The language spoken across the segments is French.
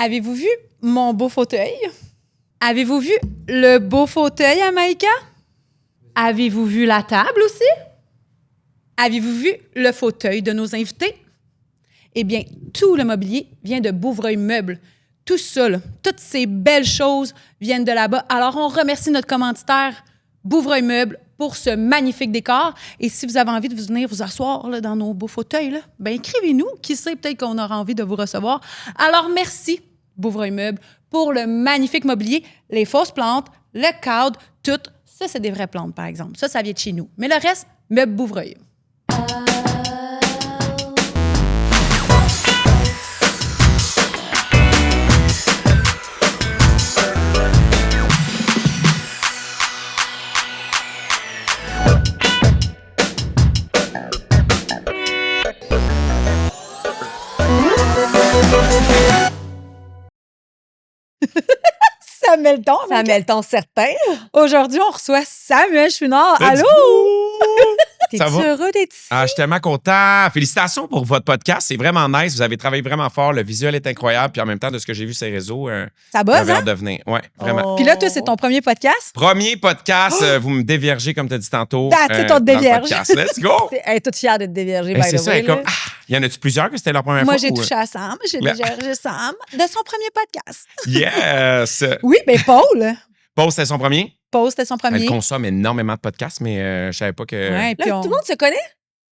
Avez-vous vu mon beau fauteuil? Avez-vous vu le beau fauteuil à Maïka? Avez-vous vu la table aussi? Avez-vous vu le fauteuil de nos invités? Eh bien, tout le mobilier vient de Bouvreuil Meubles. Tout ça, là, toutes ces belles choses viennent de là-bas. Alors, on remercie notre commanditaire Bouvreuil Meubles pour ce magnifique décor. Et si vous avez envie de venir vous asseoir là, dans nos beaux fauteuils, là, ben écrivez-nous. Qui sait, peut-être qu'on aura envie de vous recevoir. Alors, merci Bouvreuil Meubles pour le magnifique mobilier, les fausses plantes, le cadre, tout. Ça, c'est des vraies plantes, par exemple. Ça vient de chez nous. Mais le reste, Meubles Bouvreuil. Samuel Ton. Samuel Ton certain. Aujourd'hui, on reçoit Samuel Chouinard. Let's Allô? T'es-tu heureux d'être ici? Ah, je suis tellement content. Félicitations pour votre podcast. C'est vraiment nice. Vous avez travaillé vraiment fort. Le visuel est incroyable. Puis en même temps, de ce que j'ai vu sur les réseaux, Ça buzz, j'avais hein? hâte de venir. Oui, vraiment. Oh. Puis là, toi, c'est ton premier podcast? Premier podcast, vous me déviergez, comme tu as dit tantôt. That's it, on te dans le dévierge. podcast. Let's go! Elle est toute fière de te dévierger, Ben, by c'est the ça. way, Comme, là. y en a-tu plusieurs que c'était leur première Moi, fois? j'ai ou- touché à Sam. J'ai Ouais. dégergé Sam de son premier podcast. Yes! Oui, mais Paul. Paul, c'était son premier. Paul, c'était son premier. Elle consomme énormément de podcasts, mais je savais pas que. Ouais, Là, puis tout le monde se connaît?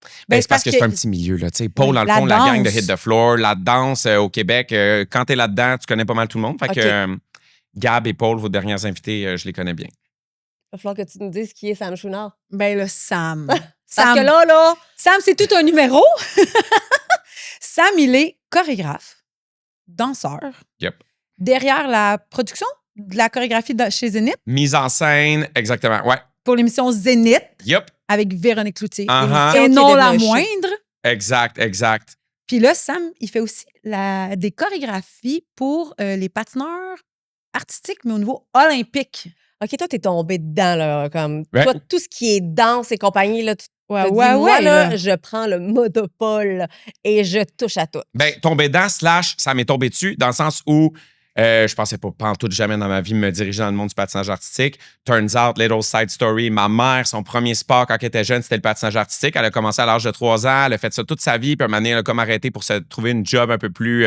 Ben, Ben, c'est parce que c'est un petit milieu. Là. Tu sais, Paul, dans le la fond, la gang de danse. Hit the Floor, la danse au Québec, quand tu es là-dedans, tu connais pas mal tout le monde. Fait OK. que Gab et Paul, vos derniers invités, je les connais bien. Il va falloir que tu nous dises qui est Sam Chouinard. Ben là, Sam. Parce que là, Sam, c'est tout un numéro. Sam, il est chorégraphe, danseur. Yep. Derrière la production de la chorégraphie chez Zénith, Mise en scène, exactement. Ouais. pour l'émission Zénith Yep. avec Véronique Cloutier. Uh-huh. Et Qui non est la débauchée. moindre. Exact. Puis là, Sam, il fait aussi des chorégraphies pour les patineurs artistiques, mais au niveau olympique. OK, toi, t'es tombé dedans, là. Comme, Ouais. toi, tout ce qui est danse et compagnie, là, tu Ouais, te dis, ouais, moi, ouais, là, là. je prends le monopole et je touche à tout. Ben, tombé dedans, ça m'est tombé dessus, dans le sens où je pensais pas pantoute jamais dans ma vie me diriger dans le monde du patinage artistique. Turns out, little side story, ma mère, son premier sport quand elle était jeune, c'était le patinage artistique. Elle a commencé à l'âge de 3 ans, elle a fait ça toute sa vie, puis à un moment donné, elle a comme arrêté pour se trouver une job un peu plus...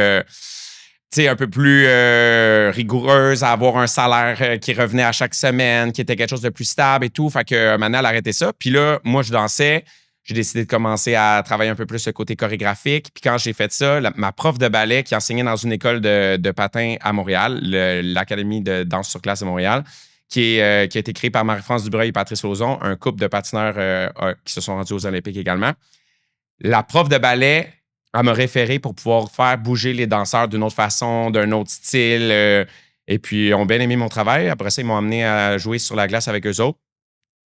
rigoureuse, à avoir un salaire qui revenait à chaque semaine, qui était quelque chose de plus stable et tout. Fait que maintenant, elle a arrêté ça. Puis là, moi, je dansais. J'ai décidé de commencer à travailler un peu plus le côté chorégraphique. Puis quand j'ai fait ça, ma prof de ballet qui enseignait dans une école de patin à Montréal, l'Académie de danse sur classe de Montréal, qui a été créée par Marie-France Dubreuil et Patrice Lauzon, un couple de patineurs qui se sont rendus aux Olympiques également. La prof de ballet, elle m'a référé pour pouvoir faire bouger les danseurs d'une autre façon, d'un autre style. Et puis, ils ont bien aimé mon travail. Après ça, ils m'ont amené à jouer sur la glace avec eux autres.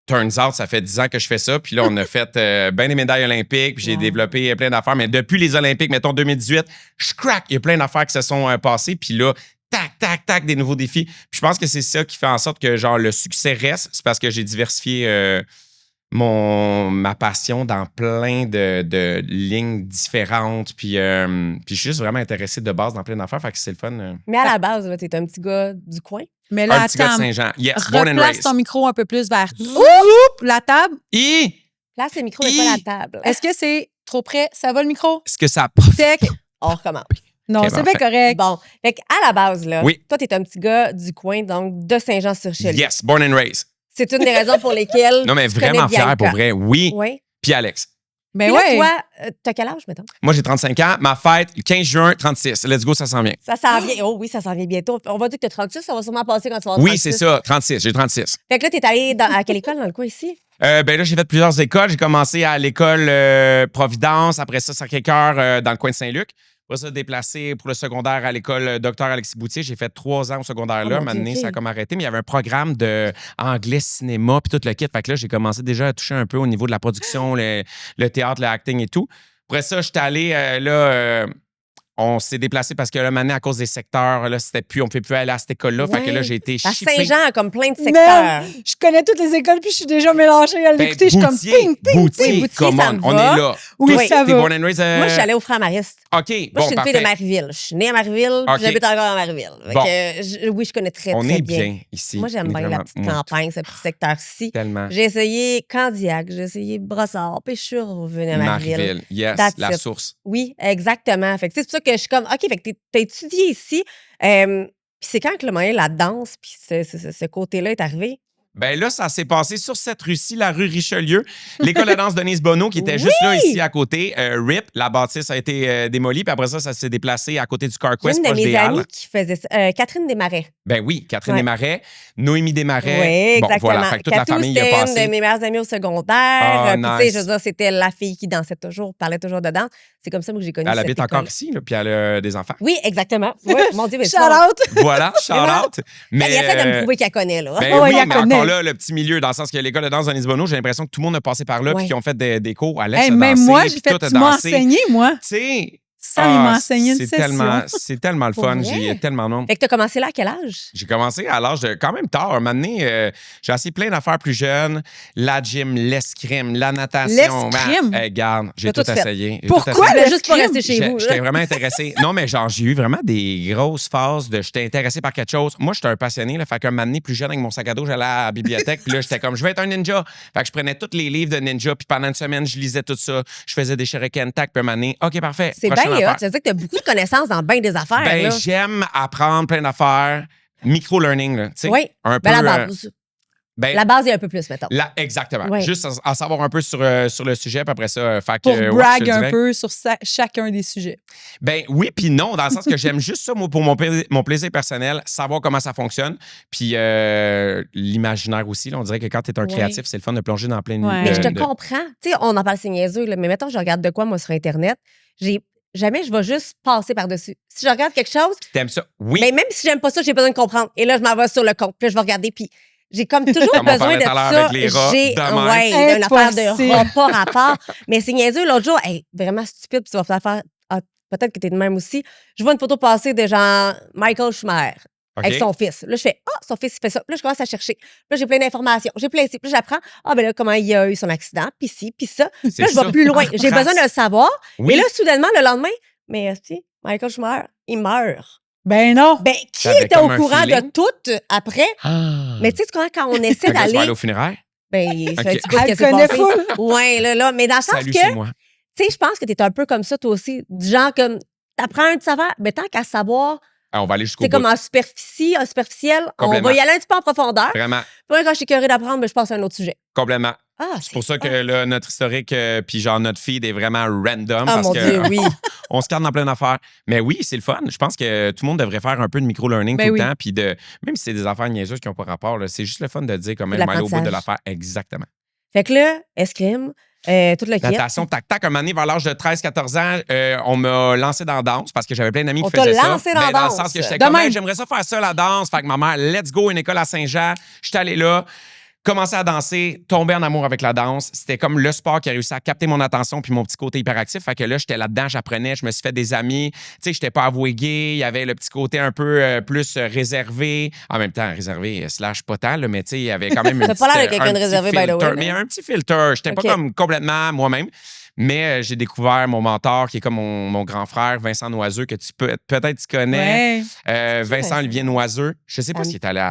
Turns out, ça fait 10 ans que je fais ça. Puis là, on a fait bien des médailles olympiques. Puis j'ai développé plein d'affaires. Mais depuis les Olympiques, mettons 2018, je craque. Il y a plein d'affaires qui se sont passées. Puis là, tac, des nouveaux défis. Puis je pense que c'est ça qui fait en sorte que genre le succès reste. C'est parce que j'ai diversifié ma passion dans plein de lignes différentes. Puis je suis juste vraiment intéressé de base dans plein d'affaires. Fait que c'est le fun. Mais à la base, là, t'es un petit gars du coin. Mais là, Un petit gars de attends, Saint-Jean. Yes, born and replace raised. ton micro un peu plus vers la table. Place le micro et pas la table. Est-ce que c'est trop près? Ça va le micro? Est-ce que ça... Sec? On recommence. Non, Ok, c'est bien parfait. correct. Bon, fait qu'à la base, là, Oui. toi, t'es un petit gars du coin, donc de Saint-Jean-sur-Chili. Yes, born and raised. C'est une des raisons pour lesquelles Non, mais tu connais vraiment bien fier le pour camp. vrai. Oui. Oui. Puis Alex. Ben Puis là, ouais. toi, t'as quel âge, mettons? Moi, j'ai 35 ans. Ma fête, le 15 juin, 36. Let's go, ça s'en vient. Ça s'en vient. Oh oui, ça s'en vient bientôt. On va dire que t'as 36, ça va sûrement passer quand tu vas avoir Oui, 36. c'est ça, 36. J'ai 36. Fait que là, t'es allé à quelle école dans le coin ici? Ben là, j'ai fait plusieurs écoles. J'ai commencé à l'école Providence. Après ça, Sacré-Cœur dans le coin de Saint-Luc. Après ça, déplacé pour le secondaire à l'école Dr. Alexis Boutier. J'ai fait 3 ans au secondaire là. mon Dieu, Maintenant, ok. ça a comme arrêté. Mais il y avait un programme de anglais, cinéma, puis tout le kit. Fait que là, j'ai commencé déjà à toucher un peu au niveau de la production, le théâtre, le acting et tout. Après ça, j'étais allé On s'est déplacé parce que là, maintenant, à cause des secteurs, là, on ne peut plus aller à cette école-là. Fait que là, j'ai été À shippé. Saint-Jean, comme plein de secteurs. Merde, je connais toutes les écoles, puis je suis déjà mélangée à l'écouter. Je suis comme ping, ping. Boutier, Oui, Boutier, come ça on, me on va. est là. Oui, Toi, ça t'es va. born and raised, Moi, je suis allée au Franc-Mariste. OK, Moi, bon, je suis une fille parfait. de Marieville. Je suis née à Marieville, OK. puis j'habite encore à Marieville. Fait Bon. que, oui, je connais très, On très est bien. bien ici. Moi, j'aime On est bien la vraiment- petite moi, campagne, ce petit secteur-ci. Tellement. J'ai essayé Candiac, j'ai essayé Brossard, puis je suis revenue à Marieville. Marieville, yes, That's la it. source. Oui, exactement. Fait que c'est pour ça que je suis comme, OK, fait que t'as étudié ici. Puis c'est quand que le moyen, la danse, puis ce côté-là est arrivé? Ben là, ça s'est passé sur cette rue-ci, la rue Richelieu. L'école de danse Denise Bonneau, qui était juste là, ici, à côté. RIP, la bâtisse a été démolie, puis après ça s'est déplacé à côté du J'ai CarQuest, une de proche mes des amies Halles. qui faisait ça. Catherine Desmarais. Ben oui, Catherine Ouais. Desmarais, Noémie Desmarais. Oui, Bon, exactement. voilà, fait que toute la Katou, famille y a c'était une passé. de mes meilleures amies au secondaire. Ah, Puis, tu sais, nice. je veux dire, c'était la fille qui dansait toujours, parlait toujours de danse. C'est comme ça que j'ai connu Elle cette habite école. encore ici, là, puis elle a des enfants. Oui, exactement. Oui, mon Dieu, mais Shout out. Voilà, shout-out. Mais, Elle a fait de me prouver qu'elle connaît, là. ben Oh, oui, il la mais connaît. encore là, le petit milieu, dans le sens que l'école de danse Denise Bonneau, j'ai l'impression que tout le monde a passé par là, Ouais. puis qui ont fait des cours. Alex Hey, a même dansé, moi, puis j'ai fait, tout a tu m'as dansé. enseigné, moi. Tu sais, Ça, il m'a enseigné une c'est session. c'est tellement le Pour fun. vrai? J'ai tellement de monde. Fait que t'as commencé là à quel âge? J'ai commencé à l'âge de quand même tard. Un moment donné, j'ai essayé plein d'affaires plus jeunes. La gym, l'escrime, la natation. L'escrime? Garde, j'ai T'as tout tout fait. essayé. J'ai Pourquoi tout essayé. Tu voulais le juste pas crime? rester chez vous. J'étais vraiment intéressé. Non, mais genre, j'ai eu vraiment des grosses phases de j'étais intéressé par quelque chose. Moi, j'étais un passionné. Là, fait qu'un moment donné, plus jeune, avec mon sac à dos, j'allais à la bibliothèque. Puis là, j'étais comme, je vais être un ninja. Fait que je prenais tous les livres de ninja. Puis pendant une semaine, je lisais tout ça. Je faisais des shuriken tac. Puis un moment donné, OK, parfait. C'est prochaine bien, affaire. ça veut dire que t'as beaucoup de connaissances dans bien des affaires, Ben, là. j'aime apprendre plein d'affaires. Micro-learning, là. Tu sais, Oui, un peu. ben, la base. Ben, La base est un peu plus, mettons. exactement. Ouais. Juste à savoir un peu sur le sujet, puis après ça, fait que, Pour ouais, brag je te un dirais. peu sur chacun des sujets. Ben oui, puis non, dans le sens que j'aime juste ça, moi, pour mon plaisir personnel, savoir comment ça fonctionne, puis l'imaginaire aussi. Là, on dirait que quand tu es un Ouais. créatif, c'est le fun de plonger dans plein de... Ouais. Mais je te de- comprends. Tu sais, on en parle, c'est niaiseux, là, mais mettons, je regarde de quoi, moi, sur Internet. Jamais je vais juste passer par-dessus. Si je regarde quelque chose, T'aimes ça? Oui. mais même si j'aime pas ça, j'ai besoin de comprendre. Et là, je m'en vais sur le compte. Puis là, je vais regarder. Puis j'ai comme toujours Comme on besoin parlait de tout à l'heure ça. avec les rats, J'ai de même. ouais, une affaire de Impossible. rat, pas rapport. Mais c'est niaiseux. L'autre jour, hey, vraiment stupide, puis tu vas faire. Ah, peut-être que t'es de même aussi. Je vois une photo passer de genre Michael Schumacher OK. avec son fils. Là, je fais Ah, son fils, il fait ça. Puis là, je commence à chercher. Puis là, j'ai plein d'informations. J'ai plein ici. Puis là, j'apprends Ah, ben là, comment il a eu son accident. Puis ci, puis ça. Puis C'est là, je ça. vais plus loin. J'ai Trace. besoin de le savoir. Oui. Et là, soudainement, le lendemain, mais si, Michael Schumacher, il meurt. Ben non. Ben, qui T'avais était comme au un courant feeling? de tout après? Ah. Mais tu sais, quand on essaie Fait que là, tu vas d'aller. aller au funéraire? Ben, il fait un Ok. petit bout Elle que c'est connaît passé. full. Ouais, là. Mais dans le sens Salut, que, c'est tu moi. sais, je pense que t'es un peu comme ça, toi aussi. Du genre, comme, t'apprends un savoir, mais tant qu'à savoir, Ah, on va aller jusqu'au c'est bout. comme en superficiel, on Complètement. va y aller un petit peu en profondeur. Vraiment, Puis là, quand je suis curée d'apprendre, ben, je passe à un autre sujet. complètement. Ah, C'est pour ça que là, notre historique, puis genre notre feed est vraiment random. Ah, parce mon que Dieu, oui. on se calme dans plein d'affaires. Mais oui, c'est le fun. Je pense que tout le monde devrait faire un peu de micro-learning Ben tout oui. le temps. Puis même si c'est des affaires niaiseuses qui n'ont pas rapport, là, c'est juste le fun de dire quand C'est même de aller au bout de l'apprentissage. l'affaire. Exactement. Fait que là, escrime, toute le kit. Natation, tac-tac. Un moment donné, vers l'âge de 13-14 ans, on m'a lancé dans la danse parce que j'avais plein d'amis On qui t'a faisaient ça. lancé dans la Ben, dans le danse. sens que j'étais De comme, même. hey, j'aimerais ça faire ça, la danse. Fait que ma mère, let's go, une école à Saint-Jean. J'étais allé là. Commencer à danser, tomber en amour avec la danse. C'était comme le sport qui a réussi à capter mon attention puis mon petit côté hyperactif. Fait que là, j'étais là-dedans, j'apprenais, je me suis fait des amis. Tu sais, j'étais pas avoué gay. Il y avait le petit côté un peu plus réservé. En même temps, réservé / pas tant, là, mais tu sais, il y avait quand même une T'as pas l'air de petite, quelqu'un de un petit réservé, by the way, filter. là. Mais un petit filter. J'étais OK. pas comme complètement moi-même. Mais j'ai découvert mon mentor, qui est comme mon grand frère, Vincent Noiseux, que peut-être tu connais. Ouais. Vincent Vincent? Olivier Noiseux. Je sais pas Ah, s'il est allé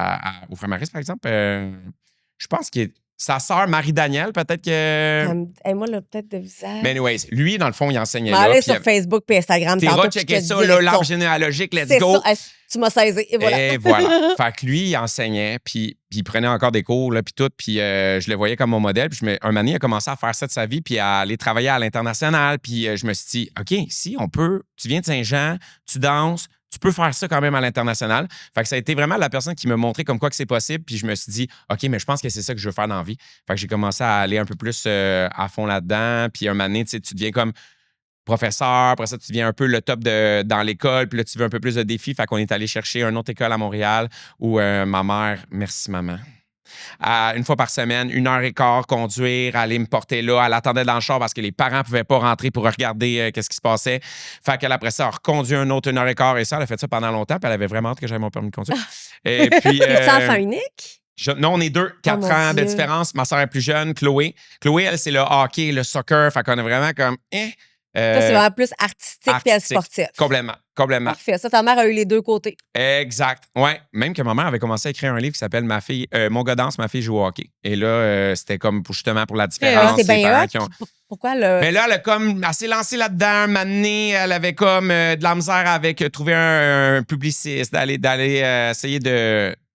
au Framaris, par exemple. Je pense qu'il est. Sa sœur, Marie-Danielle, peut-être que. Hey, moi, là, peut-être de visage. Mais anyways, lui, dans le fond, il enseignait Je vais là. aller puis sur Facebook puis Instagram. t'es tantôt, rechecké puis je te ça, dirai là, le l'arbre son. généalogique, let's C'est go. ça. Hey, tu m'as saisi. Et voilà. Et voilà. Fait que lui, il enseignait, puis il prenait encore des cours, là, puis tout, puis je le voyais comme mon modèle. Puis un moment donné, il a commencé à faire ça de sa vie, puis à aller travailler à l'international. Puis je me suis dit, OK, si on peut, tu viens de Saint-Jean, tu danses, tu peux faire ça quand même à l'international. Fait que ça a été vraiment la personne qui m'a montré comme quoi que c'est possible. Puis je me suis dit, OK, mais je pense que c'est ça que je veux faire dans la vie. Fait que j'ai commencé à aller un peu plus à fond là-dedans. Puis un moment donné, tu sais, tu deviens comme professeur. Après ça, tu deviens un peu le top dans l'école. Puis là, tu veux un peu plus de défis. Fait qu'on est allé chercher une autre école à Montréal où ma mère, merci maman. une fois par semaine, 1h15, conduire, aller me porter là. Elle attendait dans le char parce que les parents ne pouvaient pas rentrer pour regarder qu'est-ce qui se passait. Fait qu'elle, après ça, a reconduit un autre 1h15 et ça, elle a fait ça pendant longtemps, puis elle avait vraiment hâte que j'aie mon permis de conduire. Et puis... Es-tu enfant unique? Non, on est deux, 4 mon ans de Dieu. différence. Ma soeur est plus jeune, Chloé. Chloé, elle, c'est le hockey, le soccer. Fait qu'on est vraiment comme... Toi, c'est vraiment plus artistique puis artistique. sportif. Complètement. Parfait. Ça, ta mère a eu les deux côtés. Exact. Ouais. Même que ma mère avait commencé à écrire un livre qui s'appelle Mon gars danse, ma fille joue au hockey. Et là, c'était comme justement pour la différence. C'est les bien parents hot. qui ont- Pourquoi le... Mais là, elle s'est lancée là-dedans. Un moment donné, elle avait comme de la misère avec trouver un publiciste, d'aller essayer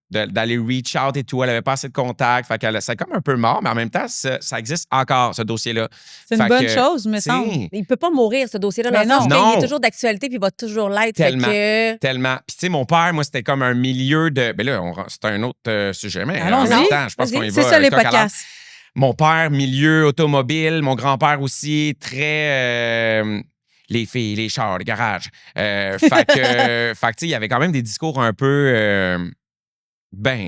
d'aller reach out et tout. Elle avait pas assez de contacts. Fait qu'elle, c'est comme un peu mort, mais en même temps, ça existe encore, ce dossier-là. C'est une Fait bonne que, chose, me tu sais, semble. Il peut pas mourir, ce dossier-là, dans Mais le sens non. qu'il est toujours d'actualité puis il va toujours l'être. Fait Tellement. que... Tellement. Puis, tu sais, mon père, moi, c'était comme un milieu de. Ben là, c'est un autre sujet, mais en Allons-y. même temps, je pense Vas-y. qu'on y va. C'est ça, les coq à l'âne. podcasts. Mon père, milieu automobile. Mon grand-père aussi, très. Les filles, les chars, les garages. Fait que, tu sais, il y avait quand même des discours un peu.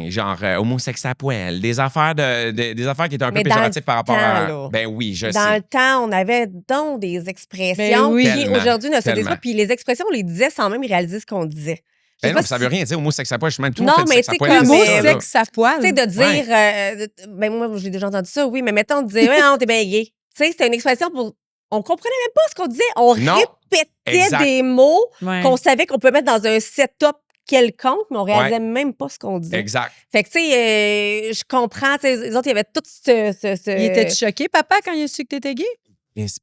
Genre homosexuel à poil, des affaires des affaires qui étaient un Mais peu dans le péjoratives par rapport à. temps, là. Ben oui, je Dans sais. le temps, on avait donc des expressions Ben oui. qui, Tellement, aujourd'hui, ne se disent tellement. pas. Puis les expressions, on les disait sans même réaliser ce qu'on disait. Je sais Ben pas non, ça si- veut rien dire homosexuel à poil. Je suis même tout le Non, monde fait mais du sexe à tu sais, poil. comme, c'est Mot ça, là. sexe à poil. Tu sais, de dire... ben moi, j'ai déjà entendu ça, oui, mais mettons, de dire « Ouais, non, t'es bien gay ». Tu sais, c'était une expression pour... On comprenait même pas ce qu'on disait. On Non. répétait Exact. des mots Ouais. qu'on savait qu'on peut mettre dans un setup quelconque, mais on réalisait même pas ce qu'on disait. Exact. Fait que, tu sais, je comprends. Tu sais, les autres, il y avait tout ce... Il était choqué, papa, quand il a su que t'étais gay?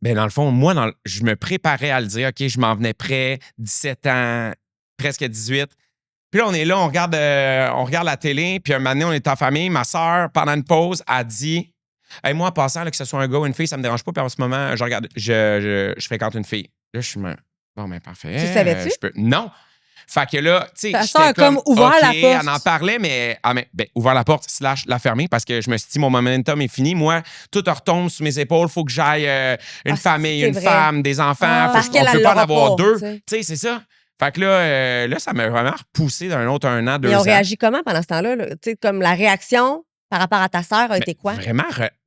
Ben dans le fond, moi, je me préparais à le dire. OK, je m'en venais près, 17 ans, presque 18. Puis là, on est là, on regarde la télé. Puis un moment donné, on est en famille. Ma soeur, pendant une pause, a dit hey, moi, en passant, là, que ce soit un gars ou une fille, ça me dérange pas. Puis en ce moment, je fréquente une fille. Là, je suis bon, ben parfait. Tu savais-tu? Non. Fait que là, tu sais, Ta j'étais sœur a comme ouvert OK, la porte. elle en parlait, mais ouvert la porte / la fermer parce que je me suis dit, mon momentum est fini. Moi, tout retombe sous mes épaules. Faut que j'aille une famille, c'est une vrai. femme, des enfants. Ah. Faut Parce on qu'elle, peut elle pas en l'aura avoir pas, deux. tu sais. Tu sais, c'est ça. Fait que là, ça m'a vraiment repoussé d'un autre 1 an, 2 Et on ans. réagit comment pendant ce temps-là? Là? Tu sais, comme la réaction par rapport à ta sœur a été quoi? Vraiment,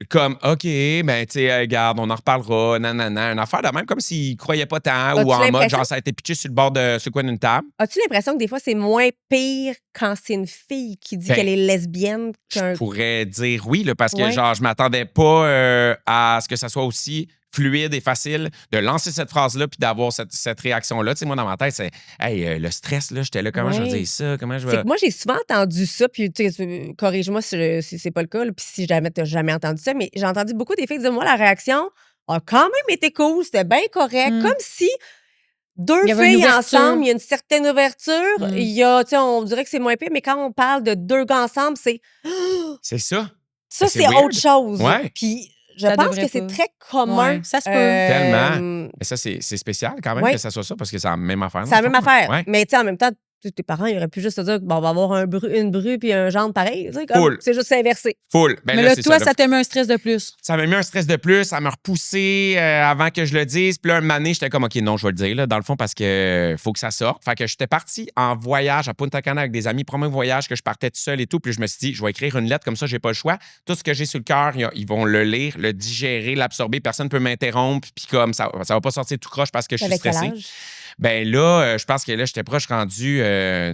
comme, OK, ben, tu sais, regarde, on en reparlera, nanana. Une affaire de même, comme s'ils croyaient pas tant As-tu ou en mode, l'impression- genre, ça a été pitché sur le bord sur le coin d'une table. As-tu l'impression que des fois, c'est moins pire quand c'est une fille qui dit Ben, qu'elle est lesbienne qu'un... Je pourrais dire oui, là, parce que, Ouais. genre, je m'attendais pas à ce que ça soit aussi fluide et facile de lancer cette phrase-là puis d'avoir cette réaction-là. Tu sais, moi, dans ma tête, c'est, hey, le stress, là, j'étais là, comment je vais Ouais. dire ça? Comment je C'est vais. que moi, j'ai souvent entendu ça, puis tu sais, corrige-moi si c'est pas le cas, là, puis si jamais t'as jamais entendu ça, mais j'ai entendu beaucoup des filles dire, moi, la réaction a quand même été cool, c'était bien correct, Mm. comme si deux Il y avait une filles ouverture. ensemble, il y a une certaine ouverture, Mm. il y a, tu sais, on dirait que c'est moins pire, mais quand on parle de deux gars ensemble, c'est... C'est ça. Ça, c'est c'est weird. autre chose. Ouais. Puis je Ça pense devrait que c'est pas. très commun. Ouais, ça se peut. Tellement. Mais ça, c'est spécial quand même Ouais. que ça soit ça parce que c'est la même affaire. C'est la même affaire. Ouais. Mais tu sais, en même temps, tes parents, ils auraient pu juste te dire bon, on va avoir une bru puis un gendre pareil. Tu sais, comme, Full. c'est juste inversé. Full. Ben Mais là, c'est toi, là. ça t'a mis un stress de plus. Ça m'a mis un stress de plus, ça m'a repoussé avant que je le dise. Puis là, un moment donné, j'étais comme, OK, non, je vais le dire, là, dans le fond, parce que faut que ça sorte. Fait que j'étais parti en voyage à Punta Cana avec des amis, premier voyage que je partais tout seul et tout. Puis je me suis dit, je vais écrire une lettre, comme ça, j'ai pas le choix. Tout ce que j'ai sur le cœur, ils vont le lire, le digérer, l'absorber. Personne ne peut m'interrompre. Puis comme ça va pas sortir tout croche parce que je suis Avec quel stressé. âge? Ben là, je pense que là, j'étais proche rendu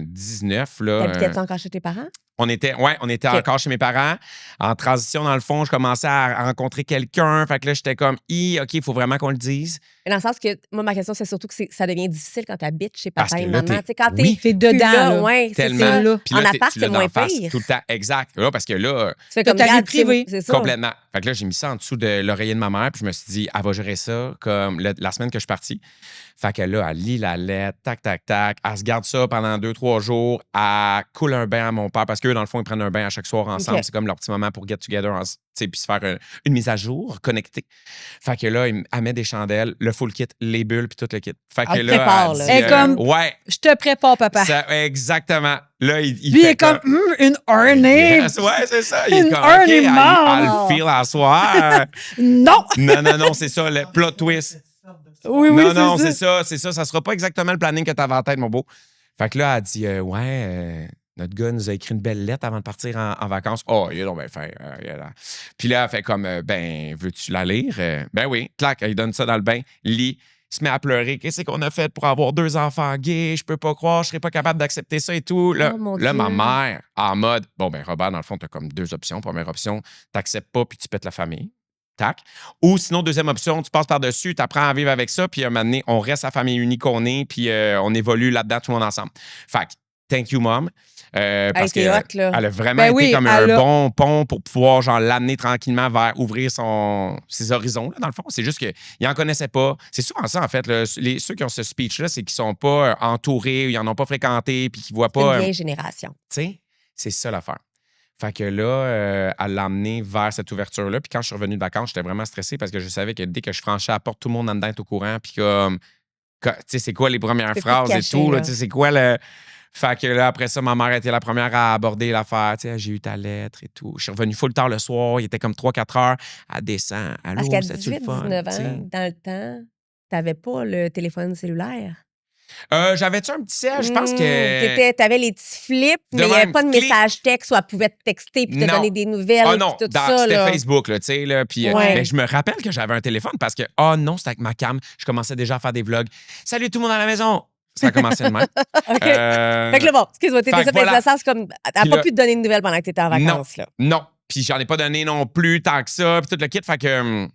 19. Là, T'habitais-tu encore chez tes parents? on était OK. encore chez mes parents. En transition, dans le fond, je commençais à rencontrer quelqu'un. Fait que là, j'étais comme, OK, il faut vraiment qu'on le dise. Mais dans le sens que, moi, ma question, c'est surtout que ça devient difficile quand t'habites chez Parce papa et que là, maman. t'es- Tu sais, quand oui. t'es T'es plus dedans, là, là. ouais, c'est Tellement. ça. là. Puis là, En appart, tu c'est l'as moins d'en face pire. tout le temps. Exact. Là, parce que là, Tu fais T'as comme ta vie regarde, privée. c'est ça. complètement. Fait que là, j'ai mis ça en dessous de l'oreiller de ma mère. Puis je me suis dit, elle va gérer ça comme la semaine que je suis parti. Fait que là, elle lit la lettre, tac, tac, tac. Elle se garde ça pendant 2-3 jours. Elle coule un bain à mon père parce qu'eux, dans le fond, ils prennent un bain à chaque soir ensemble. OK. C'est comme leur petit moment pour get together, puis se faire une mise à jour, connecter. Fait que là, elle met des chandelles, le full kit, les bulles, puis tout le kit. Fait que Elle te là, prépare, elle là. dit, Elle est comme- ouais, Je te prépare, papa. exactement. Là, il Lui, il fait est comme, une harnais. Yes, ouais, c'est ça. Il est Une comme, heure OK, et marre. I'll feel à soir. Non! Non, c'est ça, le plot twist. Oui, non, c'est c'est ça. Ça sera pas exactement le planning que t'avais en tête, mon beau. Fait que là, elle dit, notre gars nous a écrit une belle lettre avant de partir en vacances. Oh, il est donc bien fait. Puis là, elle fait comme, ben, veux-tu la lire? Ben oui, clac, il donne ça dans le bain, lit. Il se met à pleurer. Qu'est-ce qu'on a fait pour avoir 2 enfants gays? Je peux pas croire, je serais pas capable d'accepter ça et tout. Là, Oh, mon là ma Dieu. mère, en mode, bon, ben, Robert, dans le fond, t'as comme 2 options. Première option, t'acceptes pas puis tu pètes la famille. Tac. Ou sinon, deuxième option, tu passes par-dessus, tu apprends à vivre avec ça, puis à un moment donné, on reste la famille unie qu'on est, puis on évolue là-dedans, tout le monde ensemble. Fait que, thank you, mom. Parce t'es qu'elle hot, là. a vraiment Ben été oui, comme elle un a- bon pont pour pouvoir genre l'amener tranquillement vers ouvrir ses horizons, là, dans le fond. C'est juste qu'il n'en connaissait pas. C'est souvent ça, en fait. Là, ceux qui ont ce speech-là, c'est qu'ils sont pas entourés, ils n'en ont pas fréquenté, puis qu'ils voient C'est une pas. vieille génération. Tu sais, c'est ça l'affaire. Fait que là, elle l'a amené vers cette ouverture-là. Puis quand je suis revenu de vacances, j'étais vraiment stressé parce que je savais que dès que je franchis la porte, tout le monde en dedans est au courant. Puis comme, tu sais, c'est quoi les premières C'est tout phrases caché, et tout. Là, là. tu sais, c'est quoi le. Fait que là, après ça, ma mère était la première à aborder l'affaire. Tu sais, j'ai eu ta lettre et tout. Je suis revenu full tard le soir. Il était comme 3-4 heures. Elle descend. Allô, Parce qu'à c'était-tu le fun? 18-19 Tu sais. ans, dans le temps, t'avais pas le téléphone cellulaire. J'avais-tu un petit sel? Je pense que. T'avais les petits flips, De mais il n'y avait même, pas de clic. message texte où elle pouvait te texter puis te Non. donner des nouvelles. Ah non, puis tout ça, c'était là. Facebook, là, tu sais, là. Puis, Ouais. mais je me rappelle que j'avais un téléphone parce que, oh non, c'était avec ma cam. Je commençais déjà à faire des vlogs. Salut tout le monde à la maison! Ça a commencé de même. OK. Euh, Fait que là, bon, excuse-moi, t'étais fait ça, que voilà. mais ça sens comme. Elle n'a Puis pas là- pu te donner de nouvelles pendant que t'étais en vacances, là. Non. Puis j'en ai pas donné non plus tant que ça, puis tout le kit. Fait que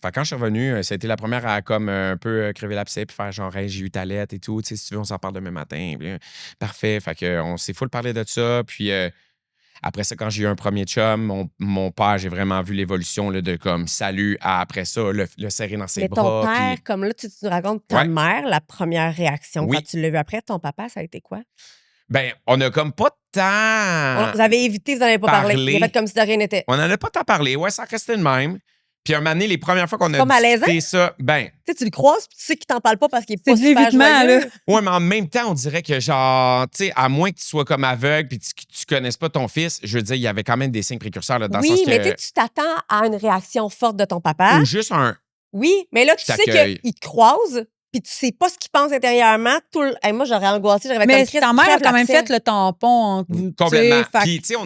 quand je suis revenu, ça a été la première à comme un peu crever l'abcès puis faire genre, hey, j'ai eu ta lettre et tout. Tu sais, si tu veux, on s'en parle demain matin. Puis, parfait. Fait que on s'est full parlé de ça. Puis après ça, quand j'ai eu un premier chum, mon père, j'ai vraiment vu l'évolution là, de comme salut à après ça, le serrer dans ses Mais bras. ton père, puis- comme là, tu nous racontes ta Ouais. mère, la première réaction Oui. quand tu l'as vu après, ton papa, ça a été quoi? Ben, on a comme pas tant. Vous avez évité, vous n'en avez pas parlé. parler. Il a fait comme si de rien n'était. On en a pas tant parlé. Ouais, ça restait de même. Puis un moment donné, les premières fois qu'on a pas malaisant? discuté ça, ben, Tu sais, tu le croises, puis tu sais qu'il t'en parle pas parce qu'il est C'est pas de super l'évitement, joyeux. là. ouais, mais en même temps, on dirait que genre, tu sais, à moins que tu sois comme aveugle puis que tu connaisses pas ton fils, je veux dire, il y avait quand même des signes précurseurs là, dans le Oui, sens mais que. tu t'attends à une réaction forte de ton papa. Ou juste un. Oui, mais là, tu Je sais t'accueille. qu'il te croise, puis tu sais pas ce qu'il pense intérieurement. Hey, moi, j'aurais angoissé, j'aurais Mais comme Christ, ta mère a crève quand même l'abcès. fait le tampon entre vous. Complètement. tu sais, fait Puis, tu sais,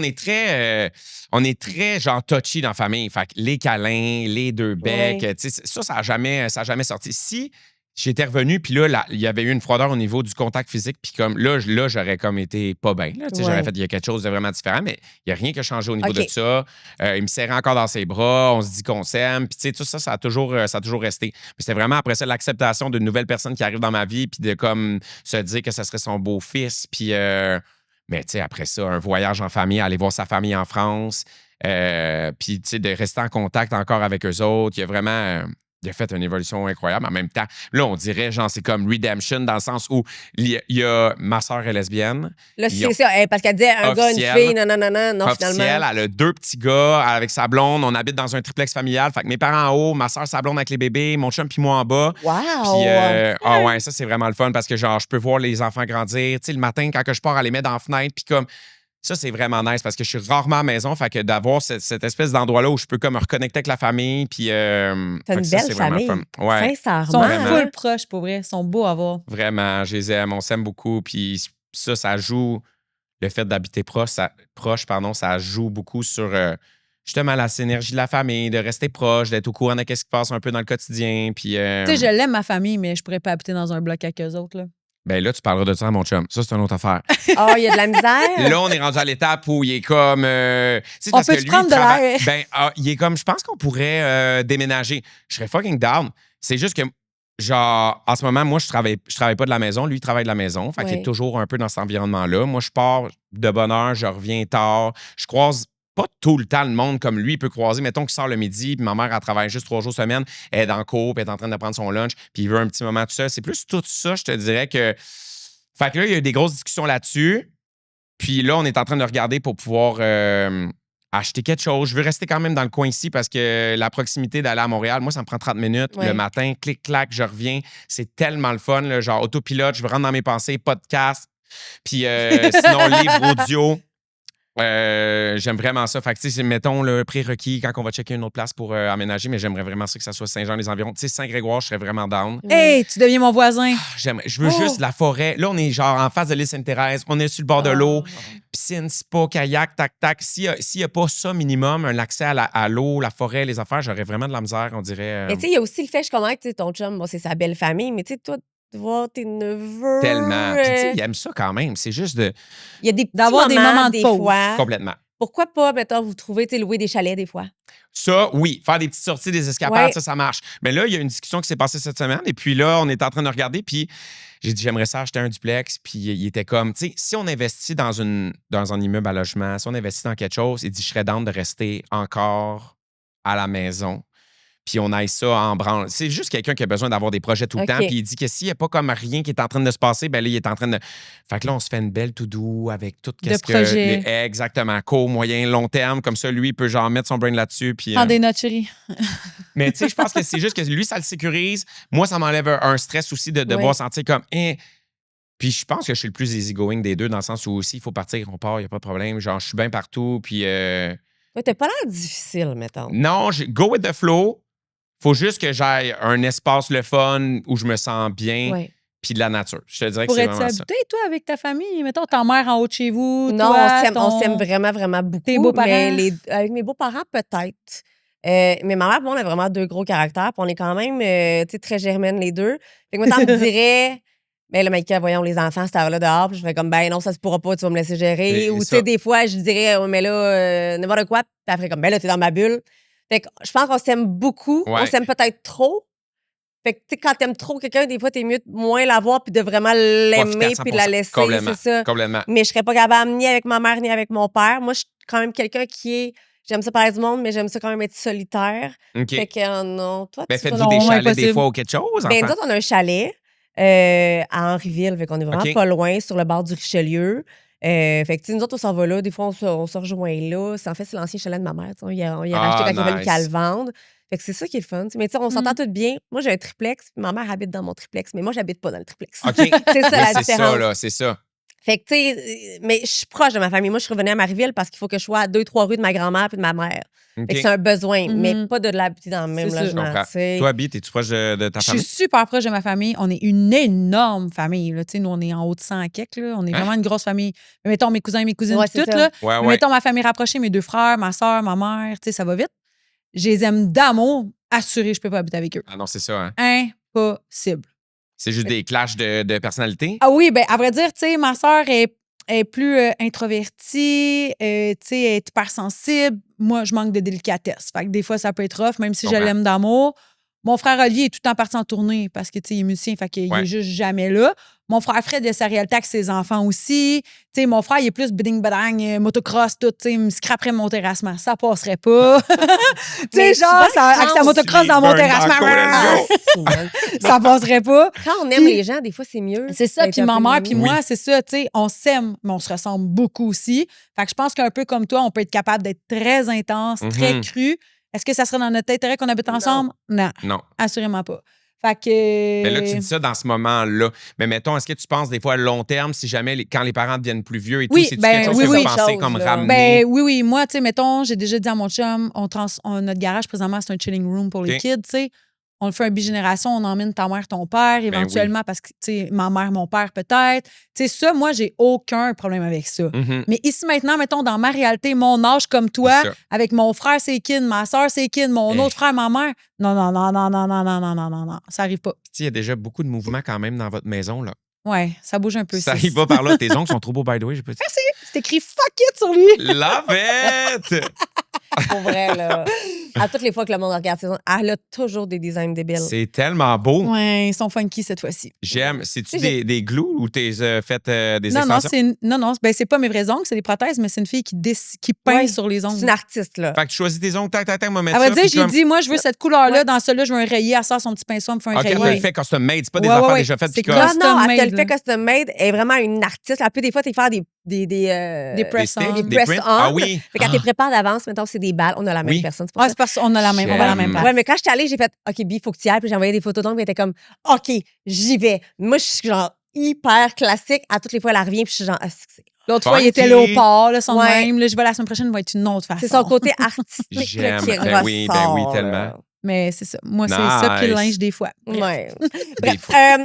on est très, genre, touchy dans la famille. Fait que les câlins, les 2 becs, Ouais. tu sais, ça a jamais sorti. Si j'étais revenu, puis là, il y avait eu une froideur au niveau du contact physique, puis comme là, j'aurais comme été pas bien. Là, tu sais, Ouais. j'aurais fait, il y a quelque chose de vraiment différent, mais il n'y a rien qui a changé au niveau OK. de ça. Il me serrait encore dans ses bras, on se dit qu'on s'aime, puis tu sais, tout ça, ça a toujours resté. Mais c'était vraiment après ça l'acceptation d'une nouvelle personne qui arrive dans ma vie, puis de comme se dire que ça serait son beau-fils, puis. Mais tu sais, après ça, un voyage en famille, aller voir sa famille en France, puis tu sais, de rester en contact encore avec eux autres. Il a vraiment il a fait une évolution incroyable. En même temps, là, on dirait, genre, c'est comme Redemption dans le sens où il y a ma soeur est lesbienne. Là, Ils c'est ont- ça. Parce qu'elle disait un gars, une Officiel. fille, non, Officielle, finalement. elle a 2 petits gars avec sa blonde. On habite dans un triplex familial. Fait que mes parents en haut, ma soeur, sa blonde avec les bébés, mon chum puis moi en bas. Wow! Puis, ah ouais, ça, c'est vraiment le fun parce que, genre, je peux voir les enfants grandir. Tu sais, le matin, quand que je pars, à les mettre dans la fenêtre. Puis, comme, ça, c'est vraiment nice parce que je suis rarement à la maison. Fait que d'avoir cette espèce d'endroit-là où je peux, comme, me reconnecter avec la famille. Puis, T'as fait une que ça, belle c'est vraiment le famille. fun. Ouais, Ils sont Sincèrement. Vraiment. full proches, pour vrai. Ils sont beaux à voir. vraiment, je les aime. On s'aime beaucoup. Puis, ça joue. Le fait d'habiter proche, ça joue beaucoup sur. Justement, la synergie de la famille, de rester proche, d'être au courant de ce qui se passe un peu dans le quotidien. Puis, Tu sais, je l'aime, ma famille, mais je pourrais pas habiter dans un bloc avec eux autres. Là. ben là, tu parleras de ça à mon chum. Ça, c'est une autre affaire. Oh, il y a de la misère. Là, on est rendu à l'étape où il est comme. Tu sais, On parce que peut-tu lui, prendre il de travaille- l'air? Ben, il est comme. Je pense qu'on pourrait déménager. Je serais fucking down. C'est juste que. Genre, en ce moment, moi, je travaille pas de la maison. Lui, il travaille de la maison. Fait qu'il est Ouais. toujours un peu dans cet environnement-là. Moi, je pars de bonne heure, je reviens tard. Je croise pas tout le temps le monde comme lui il peut croiser. Mettons qu'il sort le midi, puis ma mère, elle travaille juste 3 jours semaine. Elle est dans le cours, puis elle est en train de prendre son lunch, puis il veut un petit moment tout seul. C'est plus tout ça, je te dirais que. Fait que là, il y a eu des grosses discussions là-dessus. Puis là, on est en train de regarder pour pouvoir acheter quelque chose. Je veux rester quand même dans le coin ici parce que la proximité d'aller à Montréal, moi, ça me prend 30 minutes Ouais. le matin. Clic-clac, je reviens. C'est tellement le fun, là, genre autopilote, je rentre dans mes pensées, podcast. Puis sinon, livre audio. J'aime vraiment ça. Fait que, tu sais, mettons le prérequis quand on va checker une autre place pour aménager, mais j'aimerais vraiment ça que ça soit Saint-Jean, les environs. Tu sais, Saint-Grégoire, je serais vraiment down. Hey, tu deviens mon voisin. Je veux juste de la forêt. Là, on est genre en face de l'île Sainte-Thérèse. On est sur le bord de l'eau. Piscine, spa, kayak, tac. S'il y a pas ça minimum, un accès à l'eau, la forêt, les affaires, j'aurais vraiment de la misère, on dirait. Mais tu sais, il y a aussi le fait, je comprends que ton chum, bon, c'est sa belle famille, mais tu sais, toi, de voir tes neveux. Tellement. Puis, tu sais, il aime ça quand même. C'est juste de. Il y a des petits D'avoir des moments de des pause. fois. Complètement. Pourquoi pas, mettons, vous trouvez, tu sais, louer des chalets des fois? Ça, oui. Faire des petites sorties, des escapades, Ouais. ça marche. Mais là, il y a une discussion qui s'est passée cette semaine. Et puis là, on est en train de regarder. Puis j'ai dit, j'aimerais ça acheter un duplex. Puis il était comme, tu sais, si on investit dans un immeuble à logement, si on investit dans quelque chose, il dit, je serais down de rester encore à la maison. Puis on aille ça en branle. C'est juste quelqu'un qui a besoin d'avoir des projets tout le OK. temps. Puis il dit que s'il n'y a pas comme rien qui est en train de se passer, ben là, il est en train de. Fait que là, on se fait une belle to-do avec tout De qu'est-ce que. projets. Exactement. Court, moyen, long terme. Comme ça, lui, il peut genre mettre son brain là-dessus. Puis, Prends des notes, chérie. mais tu sais, je pense que c'est juste que lui, ça le sécurise. Moi, ça m'enlève un stress aussi de devoir Ouais. sentir comme. Puis je pense que je suis le plus easygoing des deux, dans le sens où aussi, il faut partir, on part, il n'y a pas de problème. Genre, je suis bien partout. Puis. Ouais, t'as pas l'air difficile, mettons. Non, go with the flow. Faut juste que j'aille un espace le fun où je me sens bien, Ouais. puis de la nature. Je te dirais que c'est Pourrais-tu vraiment ça. habiter, toi, avec ta famille? Mettons, ta mère en haut de chez vous, Non, toi, on s'aime vraiment, vraiment beaucoup. Tes beaux-parents? Mais avec mes beaux-parents, peut-être. Mais ma mère, bon, on a vraiment deux gros caractères. Puis on est quand même tu sais, très germaines, les deux. Fait que moi, t'en me dirais, ben là, Maïka, voyons, les enfants, cette heure-là dehors. Puis je fais comme, ben non, ça se pourra pas, tu vas me laisser gérer. Et Ou, tu ça. sais, des fois, je dirais, oh, mais là, n'importe quoi. Puis elle ferait comme, ben là, t'es dans ma bulle. Fait que je pense qu'on s'aime beaucoup. Ouais. On s'aime peut-être trop. Fait que, tu sais, quand t'aimes trop quelqu'un, des fois, t'es mieux de moins l'avoir puis de vraiment l'aimer puis de la 100%. laisser. Complètement. C'est ça. Complètement. Mais je serais pas capable ni avec ma mère ni avec mon père. Moi, je suis quand même quelqu'un qui est. J'aime ça parler du monde, mais j'aime ça quand même être solitaire. OK. Fait que non. Toi, Ben, tu faites-vous non, des chalets des impossible. fois ou quelque chose, Ben, nous enfant? autres, on a un chalet à Henryville. Fait qu'on est vraiment OK. pas loin, sur le bord du Richelieu. Fait que, tu sais, nous autres, on s'en va là. Des fois, on se rejoint là. En fait, c'est l'ancien chalet de ma mère. On y a racheté quand il a fallu nice. qu'elle le vende. Fait que c'est ça qui est le fun. Mais tu sais, on s'entend tout bien. Moi, j'ai un triplex, puis ma mère habite dans mon triplex, mais moi, j'habite pas dans le triplex. OK. C'est ça Mais la c'est différence. ça, là, c'est ça. Fait que, tu sais, mais je suis proche de ma famille. Moi, je suis revenue à Marieville parce qu'il faut que je sois à 2-3 rues de ma grand-mère puis de ma mère. OK. Fait que c'est un besoin, mais Mhm. pas de l'habiter dans le même C'est ça. Je logement. comprends. tu sais. Toi, Abby, es-tu proche de ta Je suis famille? super proche de ma famille. On est une énorme famille. Là. Tu sais, nous, on est en haut de 100 quelques. Là. On est Hein? vraiment une grosse famille. Mais mettons mes cousins et mes cousines, Ouais, puis c'est tout. ça. Là. Ouais, Mais ouais. mettons ma famille rapprochée, mes deux frères, ma soeur, ma mère. Tu sais, ça va vite. Je les aime d'amour. Assuré, je peux pas habiter avec eux. Ah non, c'est ça, hein. Impossible. C'est juste des clashs de personnalité? Ah oui, ben à vrai dire, tu sais, ma soeur est plus introvertie, tu sais, elle est hypersensible. Moi, je manque de délicatesse. Fait que des fois, ça peut être rough, même si je Comprends. l'aime d'amour. Mon frère Olivier est tout le temps parti en tournée parce que, tu sais, il est musicien, fait qu'il Ouais. est juste jamais là. Mon frère Fred, il a sa réalité avec ses enfants aussi. Tu sais, mon frère, il est plus biding-badang, motocross, tout, tu sais, il me scraperait mon terrassement. Ça passerait pas. Tu sais, Mais genre, souvent, avec sa quand motocross dans mon burn dans terrassement, le let's go. ça passerait pas. Quand on aime les gens, des fois, c'est mieux. C'est ça, d'être puis un ma peu mère, éloigné. puis moi, c'est ça, tu sais, on s'aime, mais on se ressemble beaucoup aussi. Fait que je pense qu'un peu comme toi, on peut être capable d'être très intense, très Mhm. cru. Est-ce que ça serait dans notre intérêt qu'on habite Non. ensemble? Non, Non. assurément pas. Fait que... Mais là, tu dis ça dans ce moment-là. Mais mettons, est-ce que tu penses des fois à long terme, si jamais, quand les parents deviennent plus vieux et Oui, tout, c'est ben, quelque chose oui, que oui. vous pensez Chose, comme là. ramener? Ben oui, moi, tu sais, mettons, j'ai déjà dit à mon chum, notre garage, présentement, c'est un chilling room pour les OK. kids, tu sais. On le fait un bigénération, on emmène ta mère, ton père, éventuellement, parce que, tu sais, ma mère, mon père, peut-être. Tu sais, ça, moi, j'ai aucun problème avec ça. Mhm. Mais ici, maintenant, mettons, dans ma réalité, mon âge comme toi, C'est ça. avec mon frère, c'est kin, ma soeur, c'est kin, mon Eh. autre frère, ma mère. Non, non, non, non, non, non, non, non, non, non, non. Ça arrive pas. Tu sais, il y a déjà beaucoup de mouvements quand même dans votre maison, là. Ouais, ça bouge un peu. Ça sis. arrive pas par là. Tes ongles sont trop beaux, by the way, j'ai pas dit. C'est écrit fuck it sur lui. Love it! Pour vrai, là. À toutes les fois que le monde regarde ses ongles, elle a toujours des designs débiles. C'est tellement beau. Ouais, ils sont funky cette fois-ci. J'aime. C'est-tu J'ai- des glous ou t'es fait des Non, non, extensions? c'est pas mes vrais ongles, c'est des prothèses, mais c'est une fille qui peint Ouais, sur les C'est ongles. une artiste, là. Fait que tu choisis tes ongles, tac, tac, tac, moi, mettre À vrai ça. dire, puis j'ai comme- dit, moi, je veux cette couleur-là. Ouais. Dans celle-là, je veux un rayé. Elle sort son petit pinceau, elle me fait un OK, elle te rayé. le fait custom made. C'est pas des Ouais, affaires ouais, déjà faites. c'est puis comme- comme- Non, non, elle te Custom le made, fait custom made. Elle est vraiment une artiste. Elle peut des fois te faire des Des press sticks, on. des press prints. on. Ah oui. Fait qu'elle te prépare d'avance, mettons, c'est des balles. On a la même Oui. personne. C'est pour Ouais, ça. c'est parce qu'on a la même, on va à la même J'aime. place. Ouais, mais quand je suis allée, j'ai fait OK, B, faut que tu y ailles. Puis j'ai envoyé des photos d'ongles. Elle était comme OK, j'y vais. Moi, je suis genre hyper classique. À toutes les fois, elle revient. Puis je suis genre, ah, c'est L'autre fois, il était Funky. léopard, là, son Ouais. même. Là, je vais la semaine prochaine, il va être une autre façon. C'est son côté artistique là, J'aime. qui Ben ressort. oui, tellement. là. Mais c'est ça. Moi, c'est ça, puis le Nice. linge des fois. Bref. Ouais. Des Bref, fois. là,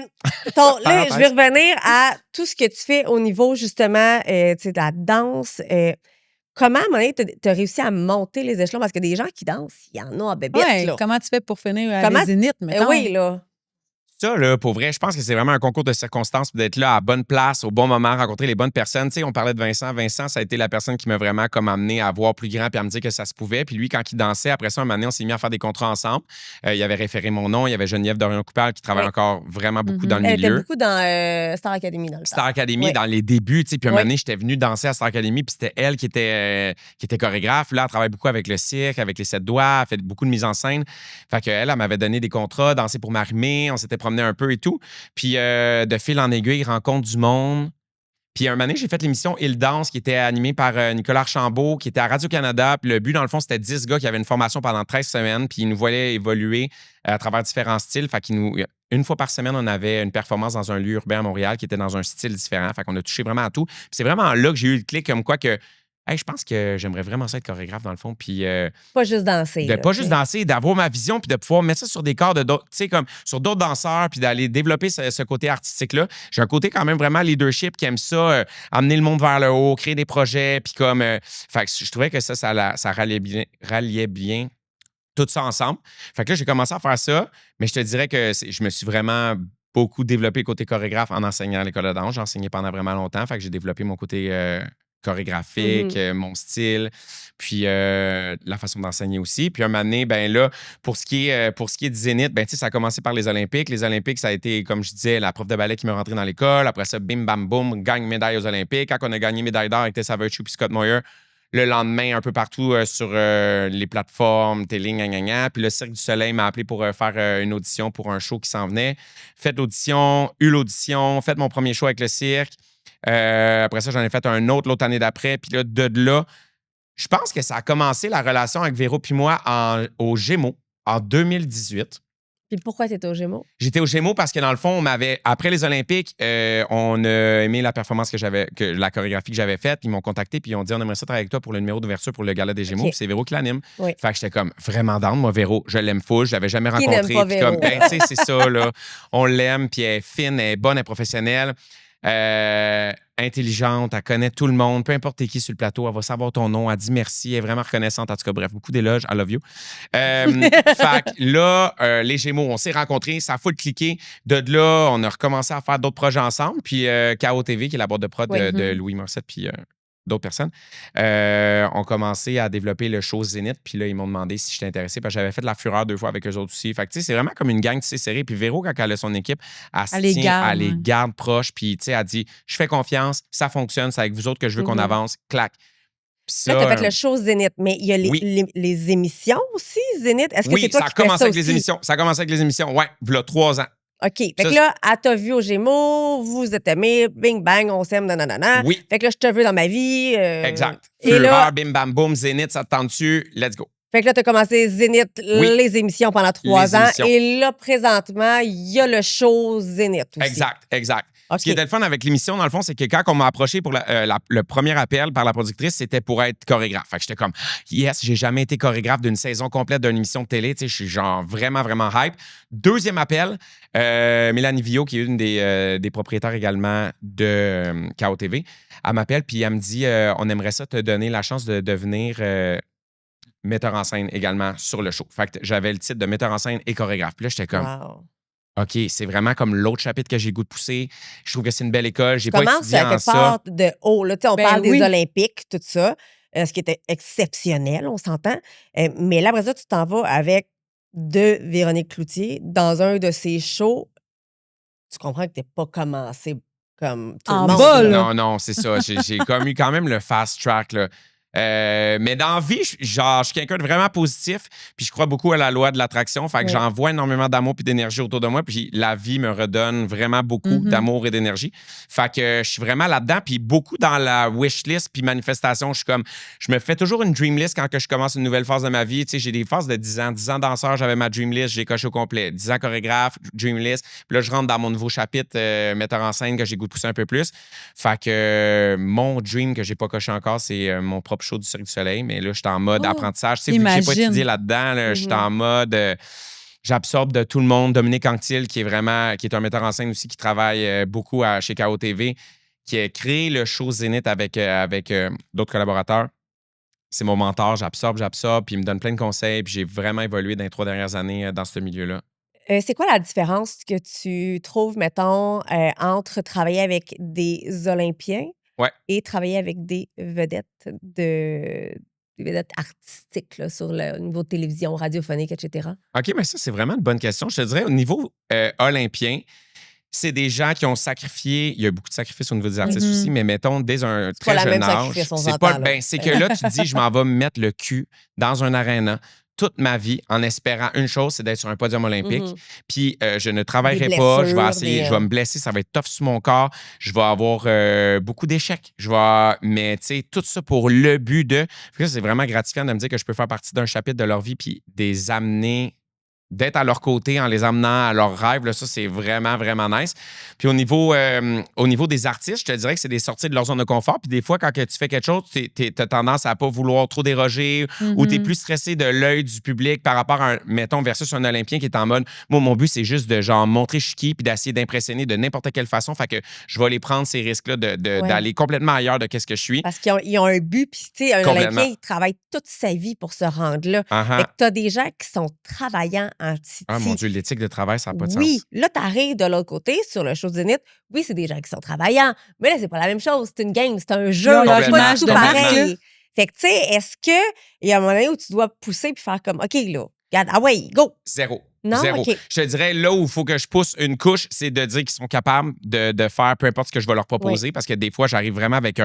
je Parenthèse. vais revenir à tout ce que tu fais au niveau, justement, tu sais, de la danse. Comment, à un moment donné, t'as réussi à monter les échelons? Parce que des gens qui dansent, il y en a à bébête, Ouais, là. comment tu fais pour finir à Comment- les Zénith, mettons? Oui, là. Ça, là, pour vrai, je pense que c'est vraiment un concours de circonstances, puis d'être là à bonne place, au bon moment, rencontrer les bonnes personnes. Tu sais, on parlait de Vincent. Vincent, ça a été la personne qui m'a vraiment comme amené à voir plus grand puis à me dire que ça se pouvait. Puis lui, quand il dansait, après ça, un moment donné, on s'est mis à faire des contrats ensemble. Il avait référé mon nom. Il y avait Geneviève Dorion-Coupal qui travaille Oui. encore vraiment beaucoup Mhm. dans le Elle était milieu. beaucoup dans Star Academy, dans le temps. Star Academy Oui. dans les débuts, tu sais. Puis un Oui. moment donné, j'étais venu danser à Star Academy, puis c'était elle qui était chorégraphe. Là, elle travaille beaucoup avec le cirque, avec les 7 doigts, elle fait beaucoup de mise en scène. Fait qu'elle, elle m'avait donné des contrats, danser pour m'arrimer, on s'était promené un peu et tout. Puis de fil en aiguille, rencontre du monde. Puis un moment donné, j'ai fait l'émission Il danse qui était animée par Nicolas Archambault, qui était à Radio-Canada. Puis le but, dans le fond, c'était 10 gars qui avaient une formation pendant 13 semaines, puis ils nous voyaient évoluer à travers différents styles. Fait une fois par semaine, on avait une performance dans un lieu urbain à Montréal qui était dans un style différent. Fait qu'on a touché vraiment à tout. Puis c'est vraiment là que j'ai eu le clic comme quoi que hey, je pense que j'aimerais vraiment ça être chorégraphe dans le fond. Puis Pas juste danser. de là, pas tu juste sais. danser, d'avoir ma vision, puis de pouvoir mettre ça sur des corps de d'autres, tu sais, comme sur d'autres danseurs, puis d'aller développer ce côté artistique-là. J'ai un côté quand même vraiment leadership qui aime ça, amener le monde vers le haut, créer des projets, puis comme. Fait que je trouvais que ça ralliait bien tout ça ensemble. Fait que là, j'ai commencé à faire ça, mais je te dirais que je me suis vraiment beaucoup développé côté chorégraphe en enseignant à l'école de danse. J'ai enseigné pendant vraiment longtemps, fait que j'ai développé mon côté chorégraphique, mon style, puis la façon d'enseigner aussi. Puis un moment donné, ben là, pour ce qui est du Zénith, ben tu sais, ça a commencé par les Olympiques. Les Olympiques, ça a été, comme je disais, la prof de ballet qui m'a rentré dans l'école. Après ça, bim, bam, boum, gagne médaille aux Olympiques. Quand on a gagné médaille d'or avec Tessa Virtue puis Scott Moyer, le lendemain, un peu partout sur les plateformes, télé, gna, gna, gna. Puis le Cirque du Soleil m'a appelé pour faire une audition pour un show qui s'en venait. Fait l'audition, eu l'audition, fait mon premier show avec le cirque. Après ça, j'en ai fait un autre l'autre année d'après. Puis là, de là, je pense que ça a commencé la relation avec Véro puis moi au Gémeaux en 2018. Puis pourquoi t'étais au Gémeaux? J'étais au Gémeaux parce que dans le fond, après les Olympiques, on a aimé la performance la chorégraphie que j'avais faite. Ils m'ont contacté puis ils ont dit on aimerait ça travailler avec toi pour le numéro d'ouverture pour le gala des Gémeaux. OK. Puis c'est Véro qui l'anime. Oui. Fait que j'étais comme vraiment down. Moi, Véro, je l'aime full. Je l'avais jamais Qui rencontré. n'aime pas Puis Véro? comme, ben, tu sais, c'est ça, là. On l'aime, puis elle est fine, elle est bonne, elle est professionnelle. Intelligente, elle connaît tout le monde, peu importe t'es qui sur le plateau, elle va savoir ton nom, elle dit merci, elle est vraiment reconnaissante. En tout cas, bref, beaucoup d'éloges, I love you. Fait que là, les Gémeaux, on s'est rencontrés, ça a full cliqué. De là, on a recommencé à faire d'autres projets ensemble. Puis KO TV, qui est la boîte de prod Oui. de Louis Morissette, puis d'autres personnes, ont commencé à développer le show Zénith. Puis là, ils m'ont demandé si j'étais intéressé parce que j'avais fait de la fureur 2 fois avec eux autres aussi. Fait que, tu sais, c'est vraiment comme une gang, tu sais, serrée. Puis Véro, quand elle a son équipe, elle les se tient, garde, elle les ouais. garde proches. Puis, tu sais, elle dit, je fais confiance, ça fonctionne, c'est avec vous autres que je veux qu'on avance. Clac. Puis ça, Là, t'as fait le show Zénith, mais il y a oui. les émissions aussi, Zénith. Est-ce que oui, c'est toi ça a qui fais commencé ça avec aussi? les émissions. Ça a commencé avec les émissions, ouais, voilà 3 ans. OK. Fait Ça, que là, elle t'a vu au Gémeaux, vous êtes aimés, bing bang, on s'aime, nanana. Oui. Fait que là, je te veux dans ma vie. Exact. Et Fureur, là, bim, bam, boum, Zénith, ça te tente dessus, let's go. fait que là, t'as commencé Zénith, Oui. les émissions pendant 3 Les ans. émissions. Et là, présentement, il y a le show Zénith aussi. Exact. OK. Ce qui était le fun avec l'émission, dans le fond, c'est que quand on m'a approché pour le premier appel par la productrice, c'était pour être chorégraphe. Fait que j'étais comme, yes, j'ai jamais été chorégraphe d'une saison complète d'une émission de télé. Tu sais, je suis genre vraiment, vraiment hype. Deuxième appel, Mélanie Villot, qui est une des propriétaires également de KO TV, elle m'appelle puis elle me dit, on aimerait ça te donner la chance de devenir metteur en scène également sur le show. Fait que j'avais le titre de metteur en scène et chorégraphe. Puis là, j'étais comme, Wow. OK, c'est vraiment comme l'autre chapitre que j'ai le goût de pousser. Je trouve que c'est une belle école. J'ai Tu pas commences étudié à en quelque ça. part de haut. Là, tu sais, on Ben parle oui. des Olympiques, tout ça, ce qui était exceptionnel, on s'entend. Mais là, après ça, tu t'en vas avec de Véronique Cloutier dans un de ses shows. Tu comprends que tu n'es pas commencé comme tout En le monde. bas, là. Non, c'est ça. J'ai comme eu quand même le fast track. Là. Mais dans la vie, je suis quelqu'un de vraiment positif, puis je crois beaucoup à la loi de l'attraction. Fait que j'envoie énormément d'amour puis d'énergie autour de moi, puis la vie me redonne vraiment beaucoup d'amour et d'énergie. Fait que je suis vraiment là-dedans, puis beaucoup dans la wish list puis manifestation. Je me fais toujours une dream list quand que je commence une nouvelle phase de ma vie. Tu sais, j'ai des phases de 10 ans. 10 ans danseur, j'avais ma dream list, j'ai coché au complet. 10 ans chorégraphe, dream list. Puis là, je rentre dans mon nouveau chapitre, metteur en scène, que j'ai goût de pousser un peu plus. Fait que mon dream que j'ai pas coché encore, c'est mon propre show du Cirque du Soleil. Mais là, je suis en mode apprentissage. Tu sais, vu que j'ai pas étudié là-dedans, là, je suis en mode... j'absorbe de tout le monde. Dominique Anctil, qui est un metteur en scène aussi, qui travaille beaucoup chez KO TV, qui a créé le show Zénith avec d'autres collaborateurs. C'est mon mentor. J'absorbe, puis il me donne plein de conseils. Puis j'ai vraiment évolué dans les 3 dernières années dans ce milieu-là. C'est quoi la différence que tu trouves, mettons, entre travailler avec des Olympiens et travailler avec des vedettes artistiques là, sur le niveau de télévision, radiophonique, etc.? OK, mais ça, c'est vraiment une bonne question. Je te dirais, au niveau olympien, c'est des gens qui ont sacrifié. Il y a beaucoup de sacrifices au niveau des artistes aussi, mais mettons, dès un très jeune âge. C'est que là, tu te dis, je m'en vais me mettre le cul dans un aréna toute ma vie en espérant une chose, c'est d'être sur un podium olympique. Puis je ne travaillerai pas, je vais essayer, je vais me blesser, ça va être tough sur mon corps, je vais avoir beaucoup d'échecs. Mais tu sais, tout ça pour le but de... C'est vraiment gratifiant de me dire que je peux faire partie d'un chapitre de leur vie puis les amener... d'être à leur côté en les amenant à leurs rêves, là, ça, c'est vraiment, vraiment nice. Puis au niveau des artistes, je te dirais que c'est des sorties de leur zone de confort. Puis des fois, quand que tu fais quelque chose, tu as tendance à pas vouloir trop déroger ou tu es plus stressé de l'œil du public par rapport à, mettons, versus un Olympien qui est en mode, moi, mon but, c'est juste de genre montrer je suis qui puis d'essayer d'impressionner de n'importe quelle façon. Fait que je vais les prendre ces risques-là d'aller complètement ailleurs de qu'est-ce que je suis. Parce qu'ils ont un but. Puis, tu sais, un Olympien, il travaille toute sa vie pour se rendre là. Fait que tu as des gens qui sont travaillants en Titi. Ah, mon Dieu, l'éthique de travail, ça n'a pas de sens. Oui, là, tu arrives de l'autre côté, sur le show de Zénith. Oui, c'est des gens qui sont travaillants, mais là, c'est pas la même chose. C'est une game, c'est un jeu. Leur C'est pas du tout pareil. Fait que, tu sais, est-ce qu'il y a un moment donné où tu dois pousser puis faire comme, OK, là, regarde, ah ouais, go. Zéro. Non? Zéro. Okay. Je te dirais, là où il faut que je pousse une couche, c'est de dire qu'ils sont capables de faire peu importe ce que je vais leur proposer. Parce que des fois, j'arrive vraiment avec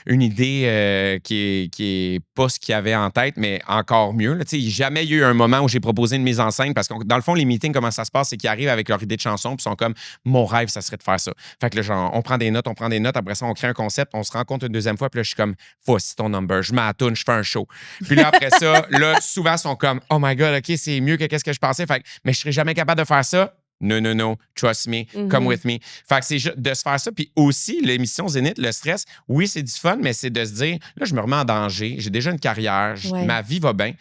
une idée qui est pas ce qu'ils avaient en tête, mais encore mieux. Là, jamais il y a eu un moment où j'ai proposé une mise en scène parce que dans le fond, les meetings, comment ça se passe, c'est qu'ils arrivent avec leur idée de chanson puis sont comme, mon rêve, ça serait de faire ça. Fait que là, genre, on prend des notes. Après ça, on crée un concept, on se rencontre une deuxième fois, puis là, je suis comme, voici ton number, je mets la toune, je fais un show. Puis là, après ça, là, souvent, ils sont comme, oh my God, OK, c'est mieux que qu'est-ce que je pensais. Fait que, mais je serais jamais capable de faire ça. Non, trust me, come with me. Fait que c'est juste de se faire ça. Puis aussi, l'émission Zénith, le stress, oui, c'est du fun, mais c'est de se dire, là, je me remets en danger, j'ai déjà une carrière, ma vie va bien.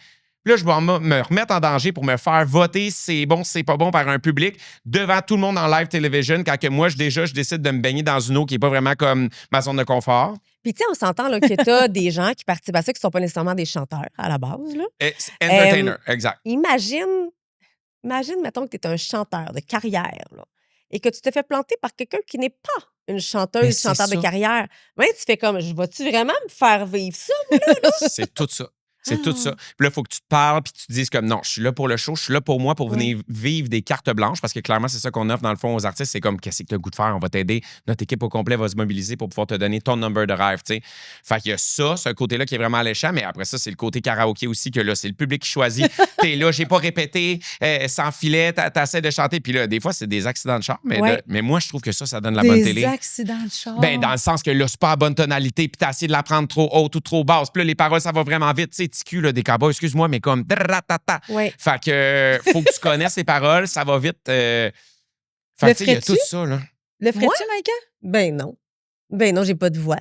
Puis là, je vais me remettre en danger pour me faire voter si c'est bon, si c'est pas bon par un public devant tout le monde en live television quand que moi, je décide de me baigner dans une eau qui n'est pas vraiment comme ma zone de confort. Puis, tu sais, on s'entend là, que tu as des gens qui participent à ça qui ne sont pas nécessairement des chanteurs à la base. Là. Entertainer, exact. Imagine, mettons, que tu es un chanteur de carrière là, et que tu te fais planter par quelqu'un qui n'est pas une chanteuse, chanteur de carrière. Mais tu fais comme, vas-tu vraiment me faire vivre ça, moi, là? C'est tout ça. C'est tout ça. Puis là, il faut que tu te parles puis tu te dises comme non, je suis là pour le show, je suis là pour moi, pour venir vivre des cartes blanches parce que clairement, c'est ça qu'on offre dans le fond aux artistes. C'est comme qu'est-ce que tu as le goût de faire, on va t'aider. Notre équipe au complet va se mobiliser pour pouvoir te donner ton number de rêve. T'sais. Fait qu'il y a ça, ce côté-là qui est vraiment alléchant, mais après ça, c'est le côté karaoké aussi que là, c'est le public qui choisit. T'es là, j'ai pas répété, sans filet, t'essaies de chanter. Puis là, des fois, c'est des accidents de char, mais moi, je trouve que ça donne la bonne télé. Des accidents de char. Ben, dans le sens que là, c'est pas à bonne tonalité, puis t'as essayé de la prendre trop haute ou trop basse. Puis là, les paroles, ça va vraiment vite. Tu sais, TQ, là, des cowboys, excuse-moi, mais comme... Fait que faut que tu connaisses les paroles, ça va vite. Fait que, il y a tout ça, là. Le ferais-tu, Maïka? Ben non, j'ai pas de voix.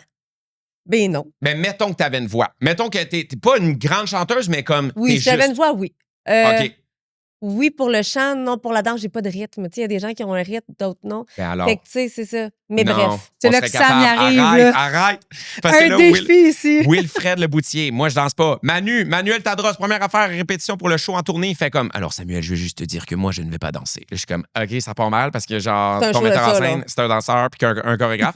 Ben non. Mais mettons que t'avais une voix. Mettons que t'es pas une grande chanteuse, mais comme... Oui, si j'avais une voix, oui. OK. Oui, pour le chant, non, pour la danse, j'ai pas de rythme. Il y a des gens qui ont un rythme, d'autres non. Ben alors... Fait que, tu sais, c'est ça. Mais non, bref. C'est là que Sam y arrive. Arrête. Parce un que là, défi ici. Wilfred Le Boutier, moi, je danse pas. Manuel Tadros, première affaire, répétition pour le show en tournée, il fait comme, alors Samuel, je veux juste te dire que moi, je ne vais pas danser. Là, je suis comme, OK, ça part mal parce que genre, ton metteur en scène, c'est un danseur puis un chorégraphe.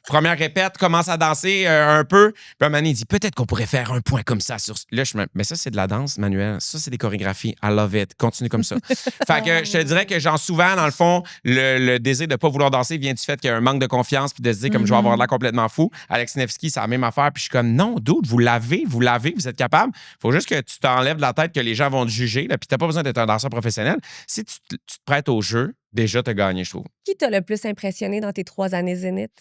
Première répète, commence à danser un peu. Puis un moment, il dit, peut-être qu'on pourrait faire un point comme ça sur... Là, mais ça, c'est de la danse, Manuel. Ça, c'est des chorégraphies. I love it. Continue comme ça. Fait que je te dirais que, genre, souvent, dans le fond, le désir de pas vouloir danser vient du fait qu'à un moment manque de confiance puis de se dire comme je vais avoir l'air complètement fou. Alex Nevsky, c'est la même affaire. Puis je suis comme non, dude, vous l'avez, vous êtes capable. Faut juste que tu t'enlèves de la tête que les gens vont te juger. Là, puis t'as pas besoin d'être un danseur professionnel. Si tu te prêtes au jeu, déjà t'as gagné, je trouve. Qui t'a le plus impressionné dans tes 3 années Zénith?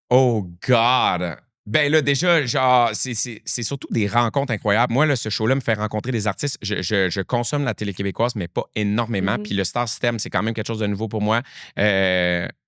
Oh God! Ben là, déjà, genre, c'est surtout des rencontres incroyables. Moi, là, ce show-là me fait rencontrer des artistes. Je consomme la télé québécoise, mais pas énormément. Puis le Star System, c'est quand même quelque chose de nouveau pour moi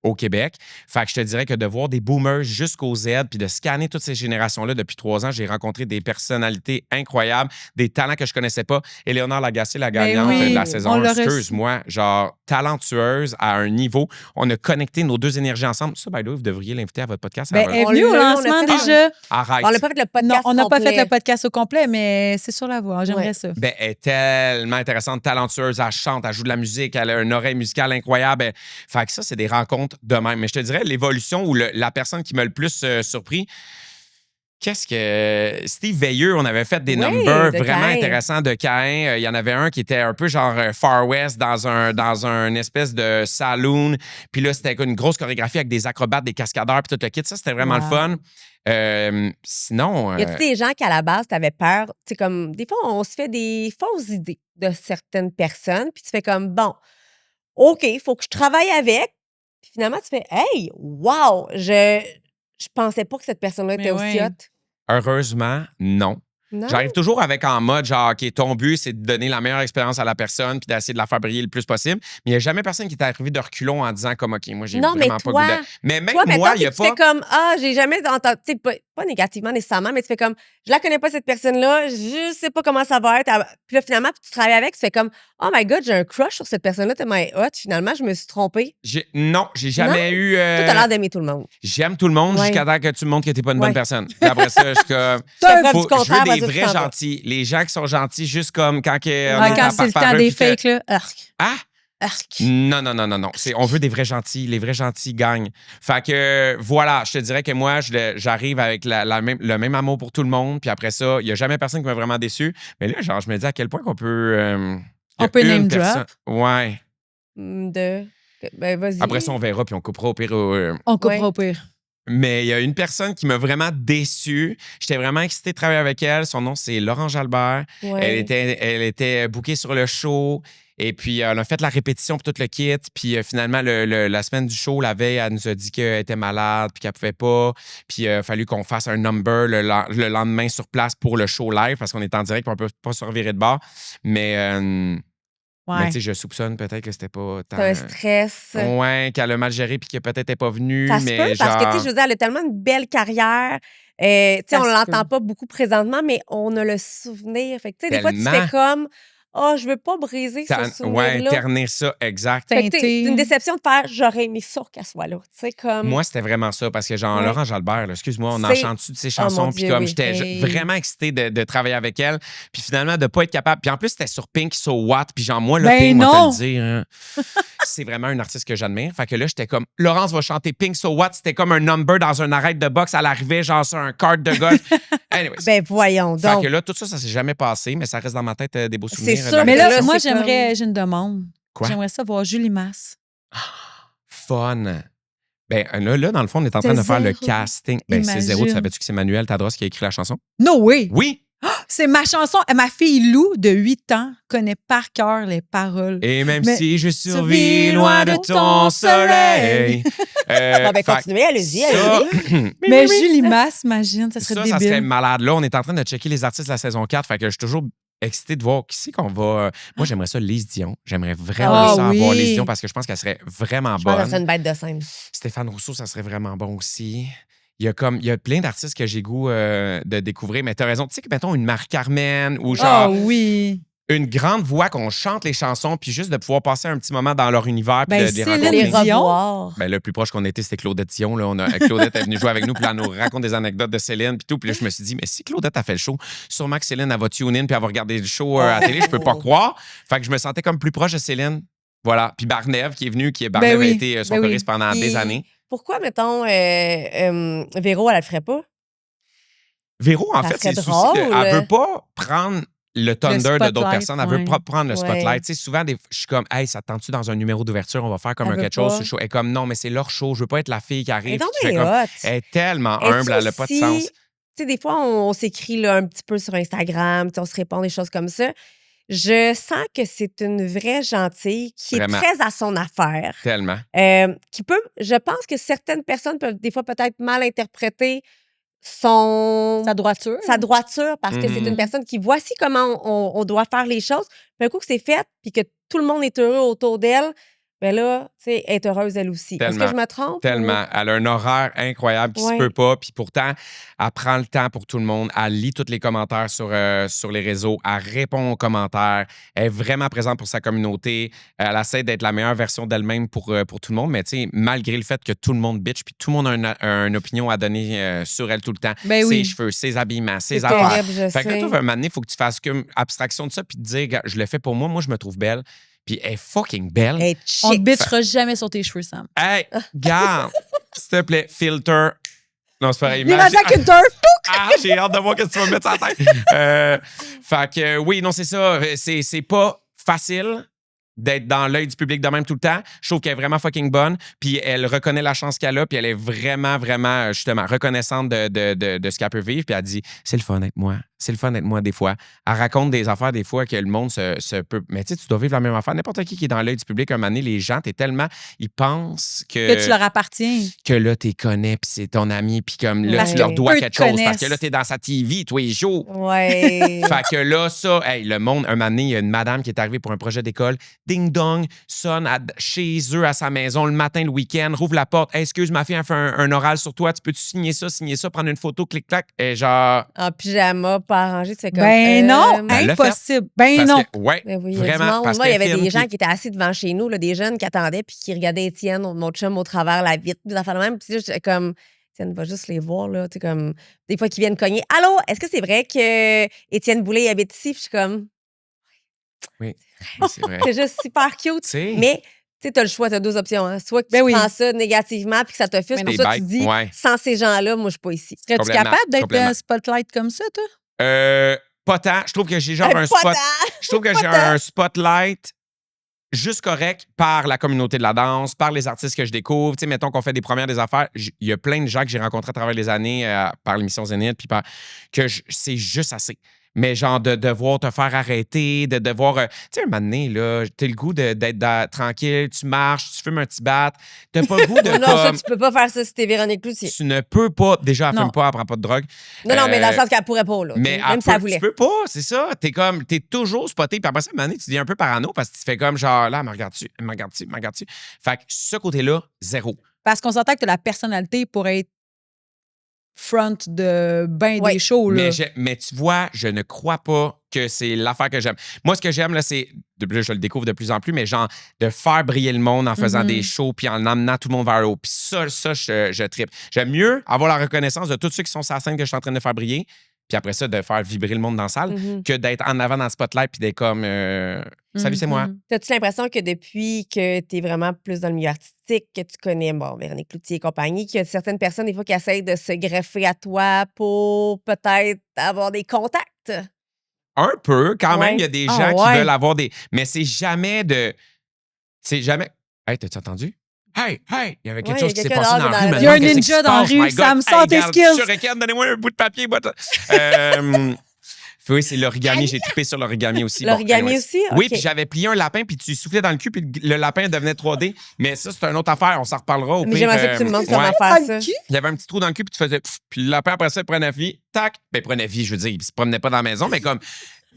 au Québec. Fait que je te dirais que de voir des boomers jusqu'au Z, puis de scanner toutes ces générations-là depuis 3 ans, j'ai rencontré des personnalités incroyables, des talents que je connaissais pas. Éléonore Lagacé, la gagnante de la saison 1, excuse-moi, genre talentueuse à un niveau. On a connecté nos 2 énergies ensemble. Ça, by the way, vous devriez l'inviter à votre podcast. Ben, elle est venue au lancement déjà. Arrête. On n'a pas fait le podcast Non, on n'a pas complet. fait le podcast au complet, mais c'est sur la voie. J'aimerais ça. Ben, elle est tellement intéressante, talentueuse, elle chante, elle joue de la musique, elle a une oreille musicale incroyable. Fait que ça, c'est des rencontres de même. Mais je te dirais, l'évolution ou la personne qui m'a le plus surpris, qu'est-ce que... Steve Veilleux, on avait fait des numbers vraiment intéressants de Caïn. Il y en avait un qui était un peu genre Far West dans un espèce de saloon. Puis là, c'était une grosse chorégraphie avec des acrobates, des cascadeurs, puis tout le kit. Ça, c'était vraiment le fun. Sinon... Y a-tu des gens qui, à la base, t'avais peur? Tu sais, comme, des fois, on se fait des fausses idées de certaines personnes, puis tu fais comme, bon, OK, il faut que je travaille avec. Puis finalement, tu fais, hey, wow, je pensais pas que cette personne-là était aussi hot. Heureusement, non. Non? J'arrive toujours avec en mode genre, OK, ton but, c'est de donner la meilleure expérience à la personne puis d'essayer de la faire briller le plus possible. Mais il n'y a jamais personne qui est arrivé de reculons en disant comme, OK, moi, j'ai vraiment pas goût de... Mais même moi, il y a pas... Tu fais comme, j'ai jamais entendu, tu sais, pas négativement nécessairement, mais tu fais comme, je la connais pas cette personne-là, je sais pas comment ça va être. Puis là, finalement, tu travailles avec, tu fais comme, oh my God, j'ai un crush sur cette personne-là, tellement elle est hot. Finalement, je me suis trompée. Non, j'ai jamais eu... Toi, t'as l'air d'aimer tout le monde. J'aime tout le monde jusqu'à temps que tu me montres que t'es pas une bonne personne. Puis après ça, je suis comme... Je veux des vrais gentils. Les gens qui sont gentils, juste comme quand on est quand c'est le temps des fakes, là. Ah! Non. On veut des vrais gentils. Les vrais gentils gagnent. Fait que, voilà, je te dirais que moi, j'arrive avec le même amour pour tout le monde. Puis après ça, il n'y a jamais personne qui m'a vraiment déçu. Mais là, genre, je me dis à quel point qu'on peut... on peut name drop. Ouais. Ben, vas-y. Après ça, on verra, puis on coupera au pire. On coupera au pire. Mais il y a une personne qui m'a vraiment déçu. J'étais vraiment excitée de travailler avec elle. Son nom, c'est Laurent Jalbert. Ouais. Elle était bookée sur le show. Et puis, elle a fait la répétition pour tout le kit. Puis, finalement, la semaine du show, la veille, elle nous a dit qu'elle était malade puis qu'elle pouvait pas. Puis, il a fallu qu'on fasse un number le lendemain sur place pour le show live parce qu'on est en direct et on peut pas se revirer de bord. Mais... Mais tu sais, je soupçonne peut-être que c'était pas tant... C'est un stress. Ouais, qu'elle a mal géré puis qu'elle peut-être n'est pas venue. Ça se mais peut, parce que, tu sais, je veux dire, elle a tellement une belle carrière. Tu sais, on l'entend pas beaucoup présentement, mais on a le souvenir. Fait que, tu sais, des fois, tu fais comme, je veux pas briser ce souvenir-là. Ouais, ternir ça, exact. Fait que, c'est une déception de faire, j'aurais aimé ça qu'elle soit là. Tu sais, comme... Moi, c'était vraiment ça, parce que genre, Laurent Jalbert, là, excuse-moi, on en chante-tu de ses chansons, puis comme j'étais vraiment excitée de travailler avec elle, puis finalement, de pas être capable. Puis en plus, c'était sur Pink So What, puis genre, moi, là, Pink, moi, te le dire, hein, c'est vraiment un artiste que j'admire. Fait que là, j'étais comme, Laurence va chanter Pink So What, c'était comme un number dans un arrêt de boxe à l'arrivée, genre sur un cart de golf. Anyways. Ben voyons donc. Fait que là, tout ça s'est jamais passé, mais ça reste dans ma tête des beaux souvenirs. C'est sûr. Mais là, moi, j'ai une demande. Quoi? J'aimerais ça voir Julie Masse. Fun. Ben là, dans le fond, on est en train de faire le casting. Ben, c'est zéro. Tu savais-tu que c'est Manuel Tadros qui a écrit la chanson? No way! Oui! C'est ma chanson. Ma fille Lou, de 8 ans, connaît par cœur les paroles. Et même si je survis loin de ton soleil. Ben, continuez, allez-y. Mais Julie Masse, imagine, ça serait débile. Ça serait malade. Là, on est en train de checker les artistes de la saison 4. Fait que je suis toujours excité de voir qui c'est qu'on va... Moi, j'aimerais ça Lise Dion. J'aimerais vraiment ça avoir Lise Dion parce que je pense qu'elle serait vraiment bonne. Je pense que c'est une bête de scène. Stéphane Rousseau, ça serait vraiment bon aussi. Il y a plein d'artistes que j'ai goût de découvrir, mais t'as raison. Tu sais que, mettons, une Marie-Carmen ou genre... Une grande voix qu'on chante les chansons, puis juste de pouvoir passer un petit moment dans leur univers. Puis de les rencontrer. Ben, le plus proche qu'on était, c'était Claudette Dion. Là. Claudette est venue jouer avec nous, puis elle nous raconte des anecdotes de Céline, puis tout. Puis là, je me suis dit, mais si Claudette a fait le show, sûrement que Céline, elle va tune in, puis elle va regarder le show à la télé. Je peux pas croire. Fait que je me sentais comme plus proche de Céline. Voilà. Puis Barnève, qui est venue, Barnève a été son choriste pendant des années. Pourquoi, mettons, Véro, elle le ferait pas? Véro, en fait, c'est le souci. Elle veut pas prendre le thunder de d'autres spotlight, personnes. Elle veut ouais. pas prendre le Ouais. spotlight. Tu sais, souvent, je suis comme, hey, ça te tente-tu dans un numéro d'ouverture? On va faire comme Elle un veut quelque chose pas. sur le show. Elle est comme, non, mais c'est leur show. Je veux pas être la fille qui Elle est arrive. donc qui fait bien comme, hot. elle est tellement Es-tu humble, elle n'a pas de aussi- sens. Tu sais, des fois, on s'écrit là, un petit peu sur Instagram, tu sais, on se répond des choses comme ça. Je sens que c'est une vraie gentille qui Vraiment. est très à son affaire. Tellement. Qui peut, je pense que certaines personnes peuvent des fois peut-être mal interpréter sa droiture parce que c'est Mhm. une personne qui voici comment on doit faire les choses. Puis un coup que c'est fait, puis que tout le monde est heureux autour d'elle, ben là, tu sais, elle est heureuse elle aussi. Est-ce que Tellement. je me trompe? Tellement. Elle a un horaire incroyable qui se Ouais. peut pas. Puis pourtant, elle prend le temps pour tout le monde. Elle lit tous les commentaires sur les réseaux. Elle répond aux commentaires. Elle est vraiment présente pour sa communauté. Elle essaie d'être la meilleure version d'elle-même pour tout le monde. Mais tu sais, malgré le fait que tout le monde bitch, puis tout le monde a une opinion à donner sur elle tout le temps. Ben ses oui. cheveux, ses habillements, ses C'est affaires. terrible, je Fait que là, sais. toi, un moment donné, il faut que tu fasses comme abstraction de ça puis te dire, gars, je le fais pour moi. Moi, je me trouve belle. Puis elle est fucking belle. Elle est On te chic. bitchera jamais sur tes cheveux, Sam. Hey, garde, s'il te plaît, filter. Non, c'est pareil. Il est rendu avec une turf. Ah, j'ai hâte de voir ce que tu vas mettre sur la tête. Fait que oui, non, c'est ça. C'est pas facile d'être dans l'œil du public de même tout le temps. Je trouve qu'elle est vraiment fucking bonne. Puis elle reconnaît la chance qu'elle a. Puis elle est vraiment, vraiment, justement, reconnaissante de ce qu'elle peut vivre. Puis elle dit, c'est le fun d'être moi. C'est le fun d'être moi des fois. Elle raconte des affaires des fois que le monde se peut... Mais tu sais, tu dois vivre la même affaire. N'importe qui est dans l'œil du public, un moment donné, les gens, t'es tellement... Ils pensent Que tu leur appartiens. que là, t'es connais, puis c'est ton ami, puis comme là, Ouais. tu leur dois Eux quelque te chose, parce connaissent. que là, t'es dans sa TV tous les jours. Ouais. Fait que là, ça, hey, le monde, un moment donné, il y a une madame qui est arrivée pour un projet d'école. Ding dong, sonne chez eux, à sa maison, le matin, le week-end, rouvre la porte. Hey, excuse, ma fille a fait un oral sur toi. Tu peux-tu signer ça, prendre une photo, clic-clac? Et genre. En pyjama, pas arrangé, tu fais comme. Ben non, Elle l'a fait. impossible. Ben Parce non. que- ouais, Ben oui, il y a du vraiment. monde. Parce Moi, il y qu'elle avait filme, des gens puis- qui étaient assis devant chez nous, là, des jeunes qui attendaient puis qui regardaient Étienne, mon chum, au travers la vitre, des affaires de même. Puis là, j'étais comme, Étienne va juste les voir, là. Tu sais, comme, des fois, qui viennent cogner. Allô, est-ce que c'est vrai que Étienne Boulay habite ici? Puis je suis comme, Oui, c'est vrai. c'est juste super cute. Tu sais, Mais, tu sais, t'as le choix, t'as deux options. Hein. Soit que Ben tu oui. prends ça négativement puis que ça te fait, Mais pour non. ça, T'es tu bête, dis, ouais. sans ces gens-là, moi, je suis pas ici. Serais-tu Complètement, capable d'être complètement. un spotlight comme ça, toi? pas tant. Je trouve que j'ai genre un Pas spot. tant. Je trouve que j'ai un spotlight juste correct par la communauté de la danse, par les artistes que je découvre. Tu sais, mettons qu'on fait des premières des affaires. Il y a plein de gens que j'ai rencontrés à travers les années par l'émission Zénith, puis c'est juste assez. Mais genre de devoir te faire arrêter, de devoir... tu sais, un moment donné, là, t'as le goût d'être tranquille, tu marches, tu fumes un petit bat. T'as pas le goût de Non, ça, comme... tu peux pas faire ça si t'es Véronique Cloutier. Tu ne peux pas... Déjà, elle Non. fume pas, elle prend pas de drogue. Non, mais dans le Euh, sens qu'elle pourrait pas, là. mais Même si elle voulait. tu peux pas, c'est ça. T'es toujours spoté. Puis après ça, à un moment donné, tu deviens un peu parano parce que tu fais comme genre, là, elle me regarde-tu, elle me regarde-tu, elle me regarde-tu. Fait que ce côté-là, zéro. Parce qu'on s'entend que tu as la personnalité pour être front de ben Ouais. des shows, là. Mais tu vois, je ne crois pas que c'est l'affaire que j'aime. Moi, ce que j'aime, là, c'est, là, je le découvre de plus en plus, mais genre, de faire briller le monde en faisant Mhm. des shows puis en amenant tout le monde vers le haut. Puis ça, je trippe. J'aime mieux avoir la reconnaissance de tous ceux qui sont sur la scène que je suis en train de faire briller, puis après ça, de faire vibrer le monde dans la salle, Mhm. que d'être en avant dans le spotlight puis d'être comme, salut, c'est moi. Mhm. T'as-tu l'impression que depuis que tu es vraiment plus dans le milieu artistique, que tu connais, bon, Véronique Cloutier et compagnie, qu'il y a certaines personnes, des fois, qui essayent de se greffer à toi pour peut-être avoir des contacts? Un peu, quand même, Ouais. il y a des Ah, gens qui ouais. veulent avoir des. Mais c'est jamais de. C'est jamais. Hey, t'as-tu entendu? Hey, hey! Il y avait quelque Ouais, chose il y qui a s'est quelqu'un passé dehors dans la qui est rue. dans la Il y a un maintenant. Qu'est-ce qui ninja se dans la passe? rue, My God. Sam, sors tes regarde, skills. Je regarde, donnez-moi un bout de papier. Oui, c'est l'origami. J'ai trippé sur l'origami aussi. Bon, L'origami anyways. aussi? Oui, OK. puis j'avais plié un lapin, puis tu soufflais dans le cul, puis le lapin devenait 3D. Mais ça, c'est une autre affaire. On s'en reparlera au Mais pire. j'aimerais ça que tu me montres comment ouais. faire ça. Il y avait un petit trou dans le cul, puis tu faisais... pff, puis le lapin, après ça, il prenait vie. Tac. Ben, prenait vie, je veux dire. Il se promenait pas dans la maison, mais comme...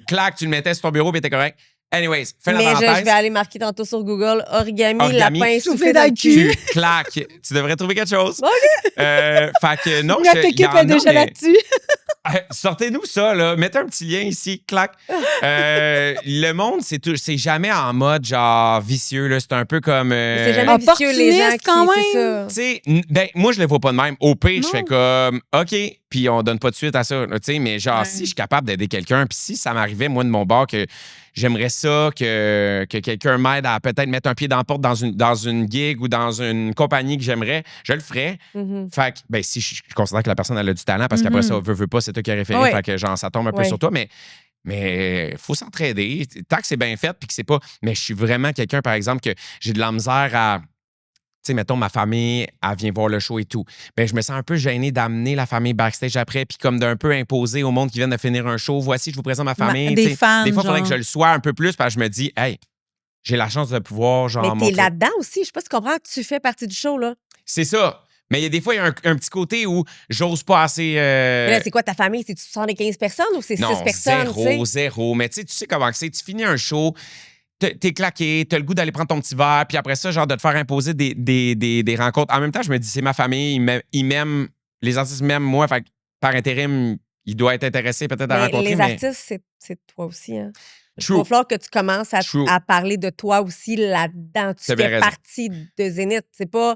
Clac, tu le mettais sur ton bureau, puis t'es correct. Anyways, fais la Mais je parenthèse. vais aller marquer tantôt sur Google origami, Origami. lapin Soufflé soufflé dans dans le le cul. cul. Tu claques. Tu devrais trouver quelque chose. OK. Fait que non, Notre il y équipe en est a, déjà mais- là-dessus. Sortez-nous ça, là. Mettez un petit lien ici, clac. Le monde, c'est jamais en mode genre vicieux, là. C'est un peu comme. C'est jamais vicieux, les gens Opportuniste, qui... quand c'est ça. Tu sais, ben, moi, je le vois pas de même. Au pire, je Non. fais comme, OK, puis on donne pas de suite à ça. là, tu sais, mais genre, Ouais. si je suis capable d'aider quelqu'un, puis si ça m'arrivait, moi, de mon bord, que j'aimerais ça, que quelqu'un m'aide à peut-être mettre un pied dans la porte dans une gig ou dans une compagnie que j'aimerais, je le ferais. Mhm. Fait que, ben, si je considère que la personne elle a du talent, parce qu'après Mhm. ça, veut pas, c'est toi qui as référé, Ouais. fait que genre, ça tombe un peu Ouais. sur toi, mais Mais il faut s'entraider. Tant que c'est bien fait, puis que c'est pas. Mais je suis vraiment quelqu'un, par exemple, que j'ai de la misère à. Tu sais, mettons, ma famille, elle vient voir le show et tout. Ben, je me sens un peu gêné d'amener la famille backstage après, puis comme d'un peu imposer au monde qui vient de finir un show. Voici, je vous présente ma famille. Des Tu sais, fans, des fois, il faudrait genre. que je le sois un peu plus, parce que je me dis, hey, j'ai la chance de pouvoir, genre, Mais t'es montrer. là-dedans aussi. Je sais pas si tu comprends que tu fais partie du show, là. C'est ça. Mais il y a des fois, il y a un petit côté où j'ose pas assez. Mais là, c'est quoi ta famille? C'est-tu 75 personnes ou c'est 6 Non, personnes? tu sais? zéro. Mais tu sais comment c'est. Tu finis un show, t'es claqué, t'as le goût d'aller prendre ton petit verre, puis après ça, genre de te faire imposer des rencontres. En même temps, je me dis, c'est ma famille, ils m'aiment, les artistes m'aiment, moi, fait que par intérim, il doit être intéressé peut-être à Mais rencontrer. les mais artistes, c'est toi aussi. Hein? Il True. va falloir que tu commences True. à parler de toi aussi là-dedans. Tu T'as bien fais raison. partie de Zénith. C'est pas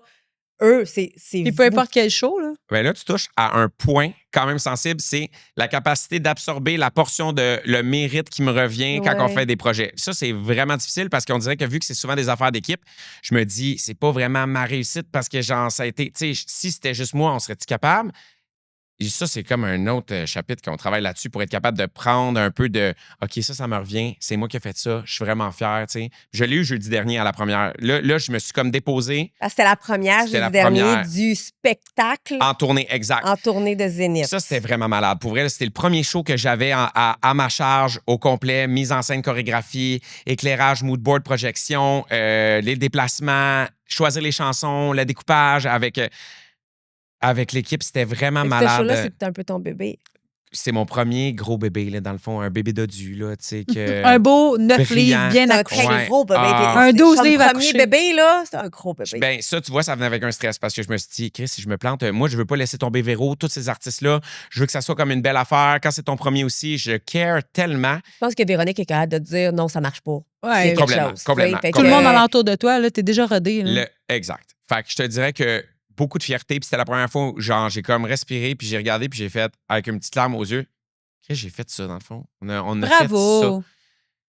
eux, c'est Puis peu vous. importe quel show, là. Ben là, tu touches à un point quand même sensible, c'est la capacité d'absorber la portion de le mérite qui me revient quand on Ouais. fait des projets. Ça, c'est vraiment difficile parce qu'on dirait que vu que c'est souvent des affaires d'équipe, je me dis, c'est pas vraiment ma réussite parce que genre, ça a été, tu sais, si c'était juste moi, on serait-tu capable? Et ça, c'est comme un autre chapitre qu'on travaille là-dessus pour être capable de prendre un peu de OK, ça me revient, c'est moi qui ai fait ça, je suis vraiment fier, tu sais. Je l'ai eu jeudi dernier à la première. Là, je me suis comme déposé Parce que c'était la première, C'était jeudi la dernier, première. du spectacle en tournée exact. en tournée de Zénith. Ça, c'était vraiment malade. Pour vrai, là, c'était le premier show que j'avais à ma charge au complet. Mise en scène, chorégraphie, éclairage, moodboard, projection, les déplacements, choisir les chansons, le découpage avec l'équipe. C'était vraiment Fait que ce show-là, malade. c'est un peu ton bébé. C'est mon premier gros bébé, là, dans le fond. Un bébé dodu, là, tu sais. Que... Un beau 9 brillant. livres bien C'est un accroché. très Ouais. gros bébé. Ah. Un 12 livres Comme premier accouché. bébé, là, c'est un gros bébé. Ben, ça, tu vois, ça venait avec un stress parce que je me suis dit, Chris, si je me plante, moi, je veux pas laisser tomber Véro, tous ces artistes-là. Je veux que ça soit comme une belle affaire. Quand c'est ton premier aussi, je care tellement. Je pense que Véronique est capable de dire non, ça marche pas. Ouais. C'est quelque Complètement, chose, complètement, tu sais. Fait Tout le que- monde alentour de toi, là, t'es déjà rodé. Là. Exact. Fait que je te dirais que beaucoup de fierté. Puis c'était la première fois où, genre, j'ai comme respiré, puis j'ai regardé, puis j'ai fait, avec une petite larme aux yeux, Chris, j'ai fait ça, dans le fond. On a fait ça. Bravo!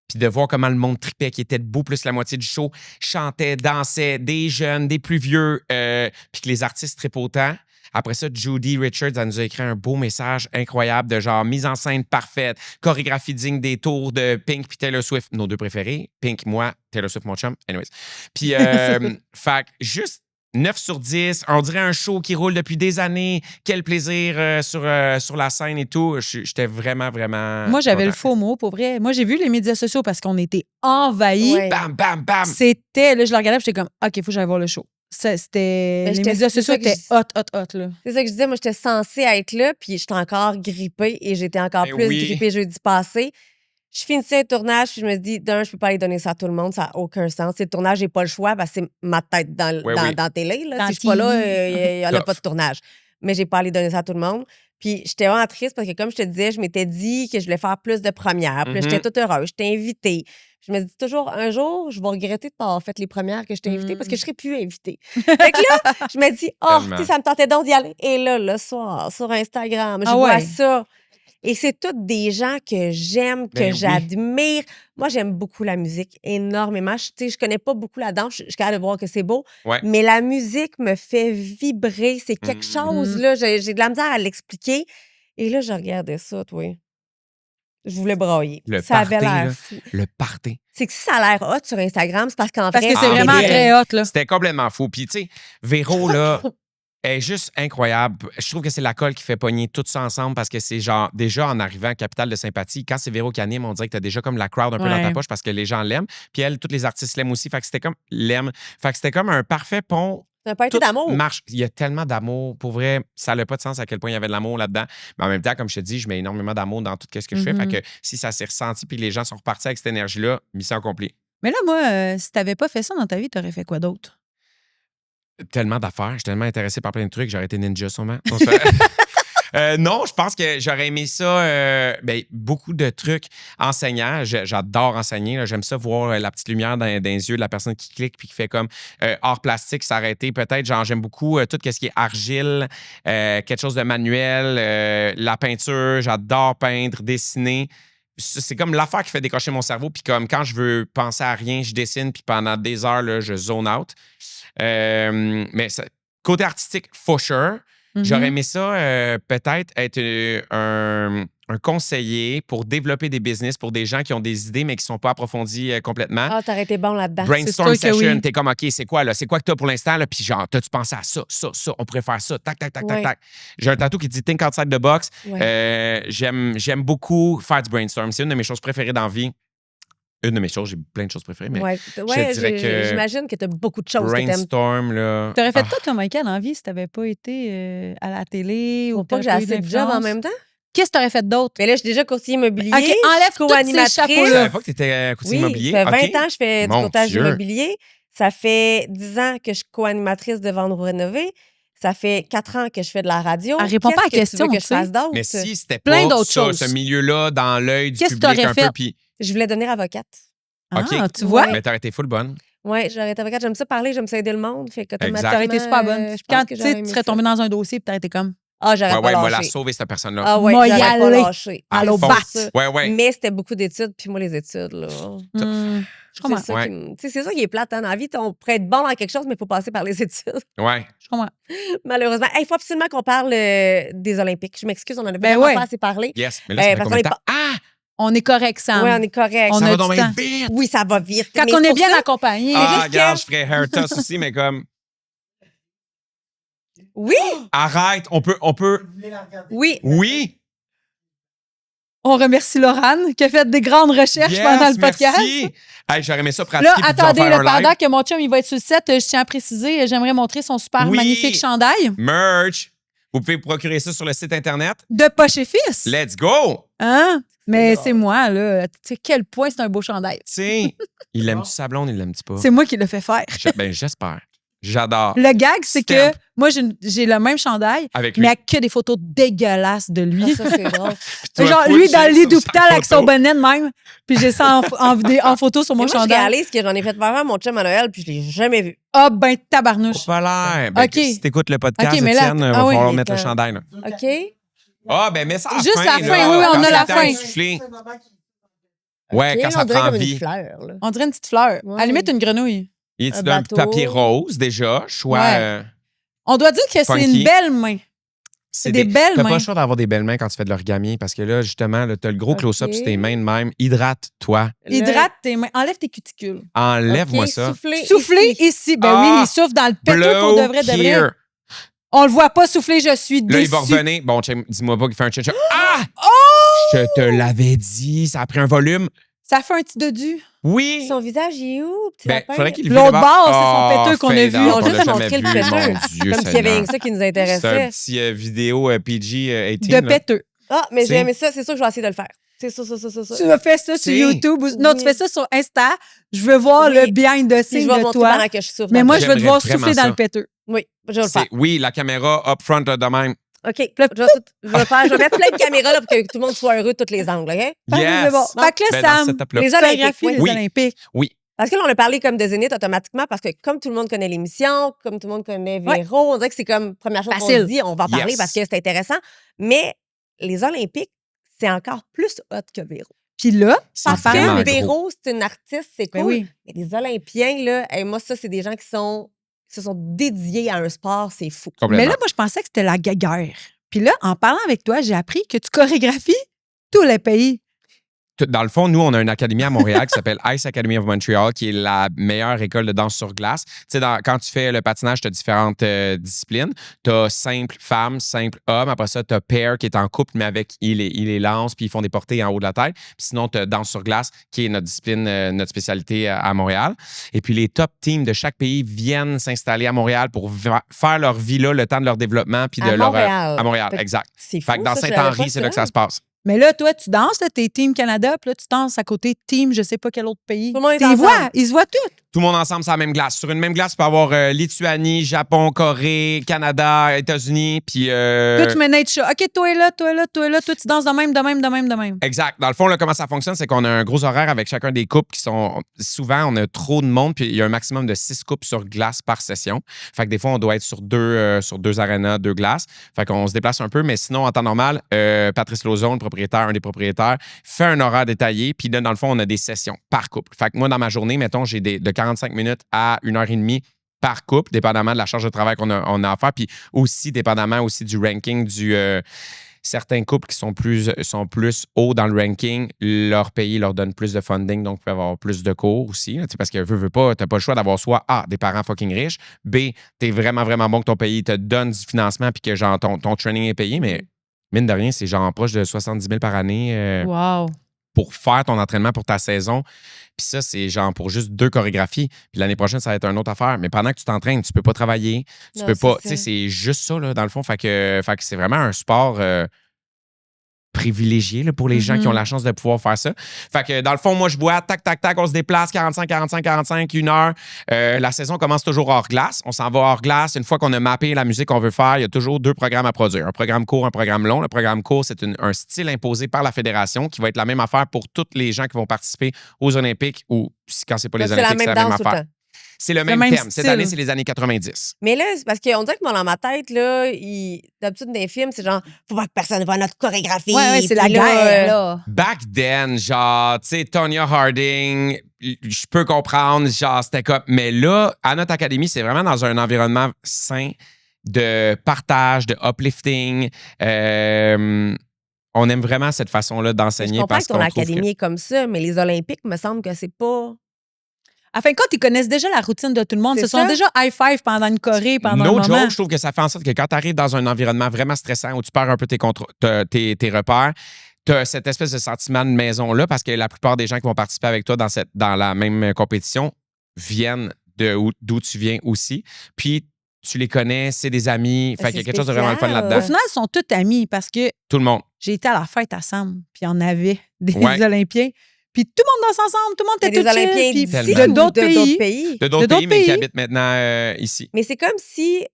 Puis de voir comment le monde tripait, qui était debout, plus la moitié du show, chantait, dansait, des jeunes, des plus vieux, puis que les artistes trippent autant. Après ça, Judy Richards, elle nous a écrit un beau message incroyable de genre mise en scène parfaite, chorégraphie digne des tours de Pink puis Taylor Swift, nos deux préférés. Pink, moi, Taylor Swift, mon chum. Anyways. Puis, fait que juste 9 sur 10, on dirait un show qui roule depuis des années. Quel plaisir sur la scène et tout. J'étais vraiment, vraiment. Moi, j'avais le content. faux mot, pour vrai. Moi, j'ai vu les médias sociaux parce qu'on était envahis. Ouais. Bam, bam, bam. C'était, là, je le regardais, puis j'étais comme, OK, il faut que j'aille voir le show. C'était. Ben, Les j'étais- médias c'est sociaux ça que étaient je- hot, là. C'est ça que je disais. Moi, j'étais censée être là, puis j'étais encore grippée et j'étais encore Ben plus oui. grippée jeudi passé. Je finissais un tournage, puis je me dis, d'un, je peux pas aller donner ça à tout le monde, ça n'a aucun sens. C'est le tournage, j'ai pas le choix, parce que c'est ma tête dans, Ouais, dans, oui. dans la télé. Là. Dans Si je suis pas là, TV. il n'y en a Tough. pas de tournage. Mais j'ai pas allé donner ça à tout le monde. Puis j'étais vraiment triste parce que, comme je te disais, je m'étais dit que je voulais faire plus de premières. Puis là, j'étais toute heureuse, j'étais invitée. Je me dis toujours, un jour, je vais regretter de pas avoir fait les premières que je t'ai invitées parce que je serais plus invitée. Fait que là, je me dis, oh, Tellement. tu sais, ça me tentait donc d'y aller. Et là, le soir, sur Instagram, je Ah vois ouais. ça. Et c'est toutes des gens que j'aime, que Ben oui. j'admire. Moi, j'aime beaucoup la musique, énormément. Tu sais, je connais pas beaucoup la danse. Je suis capable de voir que c'est beau. Ouais. Mais la musique me fait vibrer. C'est quelque chose, là. J'ai de la misère à l'expliquer. Et là, je regardais ça, toi. Je voulais brailler. Le Ça avait party, l'air là. fou. Le party. C'est que si ça a l'air hot sur Instagram, c'est parce qu'en Parce vrai, que c'est Ah, vraiment oui. très hot, là. C'était complètement fou. Puis, tu sais, Véro, là, est juste incroyable. Je trouve que c'est la colle qui fait pogner tout ça ensemble parce que c'est genre, déjà en arrivant à Capitale de Sympathie, quand c'est Véro qui anime, on dirait que t'as déjà comme la crowd un peu dans ta Ouais. poche parce que les gens l'aiment. Puis elle, tous les artistes l'aiment aussi. Fait que c'était comme l'aiment. Fait que c'était comme un parfait pont. C'est un party Tout d'amour. marche. Il y a tellement d'amour. Pour vrai, ça n'a pas de sens à quel point il y avait de l'amour là-dedans. Mais en même temps, comme je te dis, je mets énormément d'amour dans tout ce que je fais. Fait que si ça s'est ressenti puis que les gens sont repartis avec cette énergie-là, mission accomplie. Mais là, moi, si t'avais pas fait ça dans ta vie, t'aurais fait quoi d'autre? Tellement d'affaires. Je suis tellement intéressé par plein de trucs. J'aurais été ninja sûrement. Non, non, je pense que j'aurais aimé ça. Beaucoup de trucs enseignants. J'adore enseigner. là. J'aime ça voir la petite lumière dans les yeux de la personne qui clique puis qui fait comme art plastique, s'arrêter. Peut-être, genre, j'aime beaucoup tout ce qui est argile, quelque chose de manuel, la peinture. J'adore peindre, dessiner. C'est comme l'affaire qui fait décrocher mon cerveau. Puis comme quand je veux penser à rien, je dessine. Puis pendant des heures, là, je zone out. Mais côté artistique, for sure. J'aurais aimé ça, peut-être être un conseiller pour développer des business pour des gens qui ont des idées, mais qui ne sont pas approfondies complètement. Ah, t'aurais été bon là-dedans. Brainstorm C'est sûr que session, oui. t'es comme, OK, c'est quoi, là? C'est quoi que t'as pour l'instant, là? Puis genre, t'as-tu pensé à ça, on pourrait faire ça, tac, tac, tac, Ouais. tac, tac. J'ai un tatou qui dit Think outside the box. Ouais. J'aime beaucoup faire du brainstorm. C'est une de mes choses préférées dans la vie. Une de mes choses, j'ai plein de choses préférées, mais Ouais, dirais que j'imagine que t'as beaucoup de choses que t'aimes. brainstorm, là. T'aurais fait ah, quoi, toi, Michael, dans la vie, si t'avais pas été à la télé ou Faut pas que j'ai t'aurais eu assez de jobs en d'influence? même temps. Qu'est-ce que t'aurais fait d'autre? Mais là, je suis déjà courtier immobilier. OK, enlève je suis tous ces co-animatrice. chapeaux-là. Je savais pas que t'étais courtier Oui, immobilier. ça fait 20 OK. ans que je fais du Mon courtage Dieu. immobilier. Ça fait 10 ans que je suis co-animatrice de Vendre ou Rénover. Ça fait 4 ans que je fais de la radio. Elle répond pas à la Qu'est-ce que tu veux question, que je fasse d'autre? Mais si c'était Plein pas d'autres ça, choses. ce milieu-là dans l'œil du Qu'est-ce que public t'aurais un peu, fait? puis Je voulais devenir avocate. Ah, OK. tu vois? Mais t'aurais été full bonne. Oui, j'aurais été avocate. J'aime ça parler, j'aime ça aider le monde. Fait Exact. qu'automatiquement, T'aurais été super bonne. je pense Quand que tu j'aurais sais, tu aimé serais ça. tombée dans un dossier puis t'aurais été comme Ah, j'aurais Ouais, pas moi, la lâché. sauver, cette personne-là. Ah ouais, Moi, y j'aurais pas aller. lâché. À Allô, fond. bat. Ouais, ouais. Mais c'était beaucoup d'études, puis moi, les études, là. je comprends. C'est ça, Ouais. c'est ça qui est plate hein, dans la vie. On pourrait être bon dans quelque chose, mais il faut passer par les études. Ouais. Je comprends. Malheureusement. Il faut absolument qu'on parle des Olympiques. Je m'excuse, on en a Ben vraiment ouais. pas assez parlé. Yes. Mais là, ça fait parce combien de qu'on est temps? Ah! On est correct, Sam. Oui, on est correct. On Ça a va du donc bien temps. vite! Oui, ça va vite. Quand Mais on c'est est pour bien ça- accompagné. Ah, juste regarde, que- je ferais hair toss aussi, mais comme. Oui, Arrête, on peut. oui. Oui! On remercie Laurane qui a fait des grandes recherches Yes, pendant le podcast. merci. Hey, j'aurais aimé ça pratiquer Là, puis vous en attendez, faire là, un live. pendant que mon chum il va être sur le set, je tiens à préciser, j'aimerais montrer son super Oui. magnifique chandail Merch. Vous pouvez procurer ça sur le site Internet. de Poche et Fils. Let's go! Hein? Mais drôle. c'est moi, là. Tu sais, quel point c'est un beau chandail. Tu sais, il l'aime-tu sa blonde, il l'aime-tu pas? C'est moi qui le fais faire. Ben, j'espère. J'adore. Le gag, c'est que Stamp. moi, j'ai le même chandail, Avec lui. mais avec que des photos dégueulasses de lui. Ah, ça, c'est drôle. Puis tu vas Genre, full lui dans le shake lit sur d'hôpital sa avec son photo. bonnet de même. Puis j'ai ça en photo sur mon Mais moi, je chandail. réalise que j'en ai fait faire à mon chum à Noël, puis je l'ai jamais vu. Ah, ben, tabarnouche. Pas l'air. Ben, OK. Si t'écoutes le podcast, OK, mais là, Étienne, va ah oui. falloir Il est mettre le temps. chandail. Là. OK? Ah, ben, mets ça à la Juste fin. la là, fin, oui, oui, on quand a c'est la le temps de fin. souffler. Ouais, OK, quand ça on dirait prend comme une vie. fleur, là. On dirait une petite fleur. Ouais. À la limite, une grenouille. Il est Un d'un bateau. papier rose, déjà. Choix. Ouais. On doit dire que c'est Funky. une belle main. C'est des belles T'as mains. pas le choix d'avoir des belles mains quand tu fais de l'origami parce que là, justement, là, t'as le gros OK. close-up sur tes mains de même. Hydrate-toi. Hydrate tes mains. Enlève tes cuticules. Enlève-moi OK, ça. Souffler. Souffler ici. ici. Ben Ah, oui, il souffle dans le péteux pour de vrai, de vrai. here. On le voit pas souffler, je suis Là, il va déçue. revenir. Bon, dis-moi pas qu'il fait un chin-chin. Ah! Je te l'avais dit. Ça a pris un volume. Ça fait un petit dodu. Oui. Son visage, il est où, petit Ben, lapin? faudrait qu'il L'autre vire le bord, c'est son péteux qu'on a fade vu. out, Ils ont qu'on juste a jamais montré le vu, péteux. mon Dieu Comme s'il y avait Seigneur. rien que ça qui nous C'est un intéressait. petit vidéo PG-18. De péteux. Ah, mais C'est- j'ai aimé ça. C'est sûr que je vais essayer de le faire. C'est ça. Tu as fait ça sur Si. YouTube. Non, tu Oui. fais ça sur Insta. Je veux voir Oui. le behind the Puis scenes je vais de monter toi. pendant que je souffre. Mais moi, je vais te J'aimerais voir vraiment souffler dans ça. le péteux. Oui, je vais le faire. Oui, la caméra up front de même. OK. Je vais le faire. Je vais mettre plein de caméras là pour que tout le monde soit heureux de tous les angles, OK? Parfait, c'est bon. Fait que là, Ben, dans Sam, cette étape-là. les photographie Olympiques, des oui. Olympiques. Oui. Parce que là, on a parlé comme de Zénith automatiquement parce que comme tout le monde connaît l'émission, comme tout le monde connaît Ouais. Véro, on dirait que c'est comme première chose qu'on Facile. se dit, on va en parler Yes. parce que c'est intéressant. Mais les Olympiques, c'est encore plus hot que Véro. Puis là, C'est en Parce vraiment parlant, que gros. Véro, c'est une artiste, c'est Ben cool. oui. Mais les Olympiens, là, hey, moi, ça, c'est des gens qui se sont dédiés à un sport, c'est fou. Mais Complètement. là, moi, je pensais que c'était la guerre. Puis là, en parlant avec toi, j'ai appris que tu chorégraphies tous les pays. Dans le fond, nous, on a une académie à Montréal qui s'appelle Ice Academy of Montreal, qui est la meilleure école de danse sur glace. Tu sais, quand tu fais le patinage, tu as différentes disciplines. Tu as simple femme, simple homme. Après ça, tu as pair qui est en couple, mais avec il les lance, puis ils font des portées en haut de la tête. Puis sinon, tu as danse sur glace, qui est notre discipline, notre spécialité à Montréal. Et puis, les top teams de chaque pays viennent s'installer à Montréal pour faire leur vie là, le temps de leur développement, puis de À leur. Montréal. À Montréal, Fait que exact. C'est fou. Fait que dans ça, je savais Saint-Henri, pas c'est là que ça se passe. Mais là, toi, tu danses, là, t'es Team Canada, puis là, tu danses à côté Team, je sais pas quel autre pays. Tout le monde est T'es ensemble. vois, ils se voient tous. Tout le monde ensemble sur la même glace. Sur une même glace, tu peux avoir Lituanie, Japon, Corée, Canada, États-Unis, puis... Toi, tu mets Nate Shaw. OK, toi est là, toi est là, toi est là. Toi, tu danses de même, de même, de même, de même. Exact. Dans le fond, là, comment ça fonctionne, c'est qu'on a un gros horaire avec chacun des couples qui sont... Souvent, on a trop de monde, puis il y a un maximum de 6 couples sur glace par session. Fait que des fois, on doit être sur deux arénas, 2 glaces. Fait qu'on se déplace un peu, mais sinon, en temps normal, Patrice Lauzon, un des propriétaires, fait un horaire détaillé, puis là, dans le fond, on a des sessions par couple. Fait que moi, dans ma journée, mettons, j'ai de 45 minutes à 1h30 par couple, dépendamment de la charge de travail qu'on a à faire, puis aussi dépendamment aussi du ranking certains couples qui sont plus hauts dans le ranking, leur pays leur donne plus de funding, donc ils peuvent avoir plus de cours aussi. Là, parce que veux pas, t'as pas le choix d'avoir soit A, des parents fucking riches, B, t'es vraiment, vraiment bon que ton pays te donne du financement puis que genre ton training est payé, mais mine de rien, c'est genre proche de 70 000 par année Wow. pour faire ton entraînement pour ta saison. Puis ça, c'est genre pour juste 2 chorégraphies. Puis l'année prochaine, ça va être une autre affaire. Mais pendant que tu t'entraînes, tu peux pas travailler. Tu peux pas. Tu sais, c'est juste ça, là, dans le fond. Fait que c'est vraiment un sport privilégié là, pour les gens qui ont la chance de pouvoir faire ça. Fait que dans le fond, moi, je vois, tac, tac, tac, on se déplace, 45, 1 heure. La saison commence toujours hors glace. On s'en va hors glace. Une fois qu'on a mappé la musique qu'on veut faire, il y a toujours 2 programmes à produire. Un programme court, un programme long. Le programme court, c'est un style imposé par la fédération qui va être la même affaire pour tous les gens qui vont participer aux Olympiques ou quand c'est pas les Olympiques, c'est la même affaire. C'est le même thème. Cette année, c'est les années 90. Mais là, c'est parce qu'on dirait que moi, dans ma tête, là, d'habitude, dans les films, c'est genre, faut pas que personne voit notre chorégraphie. Ouais, c'est la guerre, là. Back then, genre, tu sais, Tonya Harding, je peux comprendre, genre, c'était comme. Mais là, à notre académie, c'est vraiment dans un environnement sain de partage, de uplifting. On aime vraiment cette façon-là d'enseigner. Je comprends que ton académie est comme ça, mais les Olympiques, me semble que c'est pas. À fin de compte, ils connaissent déjà la routine de tout le monde. Ils se sont déjà high-five pendant une choré, pendant un moment. Joke, je trouve que ça fait en sorte que quand tu arrives dans un environnement vraiment stressant où tu perds un peu tes repères, tu as cette espèce de sentiment de maison-là parce que la plupart des gens qui vont participer avec toi dans la même compétition viennent d'où tu viens aussi. Puis, tu les connais, c'est des amis. Fait qu'il y a quelque chose de vraiment le fun là-dedans. Au final, ils sont tous amis parce que tout le monde. J'ai été à la fête à Sam, puis il y en avait des Olympiens. Puis tout le monde danse ensemble, tout le monde était tout Olympiens d'ici de d'autres pays. De d'autres pays, mais qui habitent maintenant ici. Mais c'est comme si,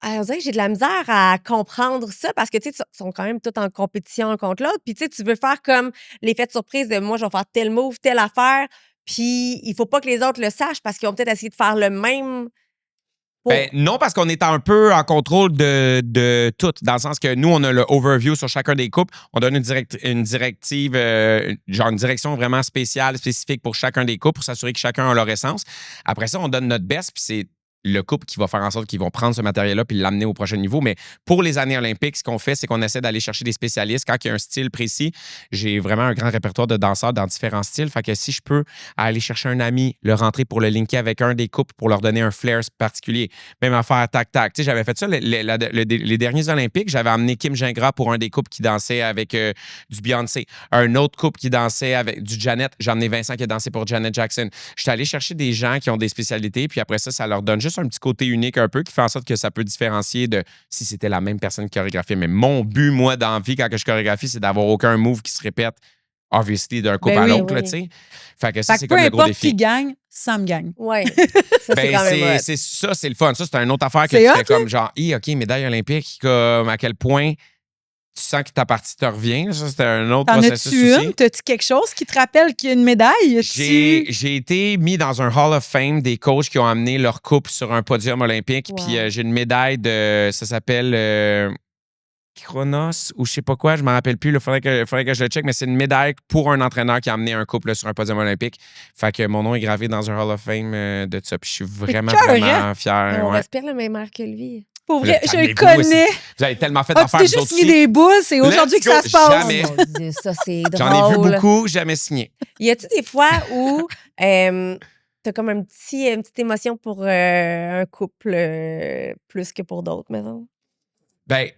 on dirait que j'ai de la misère à comprendre ça parce que, tu sais, ils sont quand même tous en compétition contre l'autre. Puis, tu sais, tu veux faire comme l'effet de surprise de moi, je vais faire tel move, telle affaire. Puis, il faut pas que les autres le sachent parce qu'ils vont peut-être essayer de faire le même. Ben, non, parce qu'on est un peu en contrôle de tout, dans le sens que nous, on a le overview sur chacun des couples. On donne une directive, genre une direction vraiment spéciale, spécifique pour chacun des couples pour s'assurer que chacun a leur essence. Après ça, on donne notre best, puis c'est le couple qui va faire en sorte qu'ils vont prendre ce matériel-là puis l'amener au prochain niveau. Mais pour les années olympiques, ce qu'on fait, c'est qu'on essaie d'aller chercher des spécialistes. Quand il y a un style précis, j'ai vraiment un grand répertoire de danseurs dans différents styles. Fait que si je peux aller chercher un ami, le rentrer pour le linker avec un des couples pour leur donner un flair particulier, même affaire tac-tac. Tu sais, j'avais fait ça les derniers olympiques. J'avais amené Kim Gingras pour un des couples qui dansait avec du Beyoncé. Un autre couple qui dansait avec du Janet. J'ai amené Vincent qui a dansé pour Janet Jackson. J'étais allé chercher des gens qui ont des spécialités, puis après ça leur donne juste un petit côté unique un peu qui fait en sorte que ça peut différencier de si c'était la même personne qui chorégraphiait. Mais mon but, moi, dans la vie, quand je chorégraphie, c'est d'avoir aucun move qui se répète, obviously, d'un couple à l'autre, tu sais. Fait que ça, c'est comme le gros défi. Peu importe qui gagne, Sam gagne. Oui. Ça, c'est quand même ça, c'est le fun. Ça, c'est une autre affaire que tu fais comme genre, OK, médaille olympique, comme à quel point tu sens que ta partie te revient. Ça, c'était un autre processus aussi. T'en as-tu une? T'as-tu quelque chose qui te rappelle qu'il y a une médaille? J'ai été mis dans un Hall of Fame des coachs qui ont amené leur couple sur un podium olympique. Puis j'ai une médaille ça s'appelle Chronos ou je sais pas quoi, je m'en rappelle plus. Il faudrait que je le check, mais c'est une médaille pour un entraîneur qui a amené un couple sur un podium olympique. Fait que mon nom est gravé dans un Hall of Fame de ça. Puis je suis vraiment, vraiment fier. On respire le même air que lui. Pour vrai, je le connais. Vous avez tellement fait d'affaires. Tu t'es juste mis des boules, c'est aujourd'hui que ça se passe. Jamais. Oh mon Dieu, ça, c'est drôle. J'en ai vu beaucoup, jamais signé. Y a-tu des fois où t'as comme une petite émotion pour un couple plus que pour d'autres, mettons? Ben,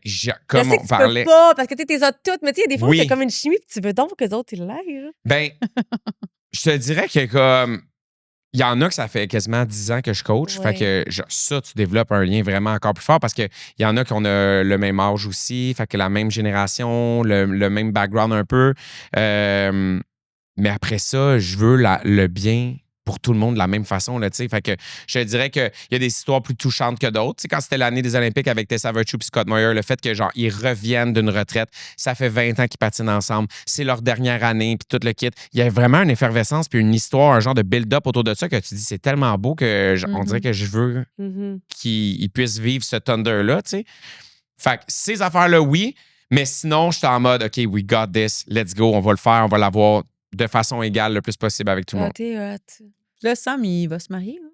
comme on parlait. Tu peux pas, parce que tu les as toutes, mais tu sais, des fois, t'as comme une chimie, puis tu veux donc que d'autres, ils l'aillent. Ben, je te dirais que comme. Il y en a que ça fait quasiment 10 ans que je coach. Fait que ça, tu développes un lien vraiment encore plus fort parce qu'il y en a qui ont le même âge aussi, fait que la même génération, le même background un peu. Mais après ça, je veux le bien pour tout le monde de la même façon. Là, fait que je te dirais qu'il y a des histoires plus touchantes que d'autres. T'sais, quand c'était l'année des Olympiques avec Tessa Virtue et Scott Moyer, le fait que genre ils reviennent d'une retraite, ça fait 20 ans qu'ils patinent ensemble, c'est leur dernière année, puis tout le kit. Il y a vraiment une effervescence puis une histoire, un genre de build-up autour de ça que tu dis c'est tellement beau que on dirait que je veux qu'ils puissent vivre ce thunder-là. T'sais. Fait que ces affaires-là, oui, mais sinon, je suis en mode OK, we got this, let's go, on va le faire, on va l'avoir de façon égale le plus possible avec tout le monde. Là, Sam, il va se marier. Hein?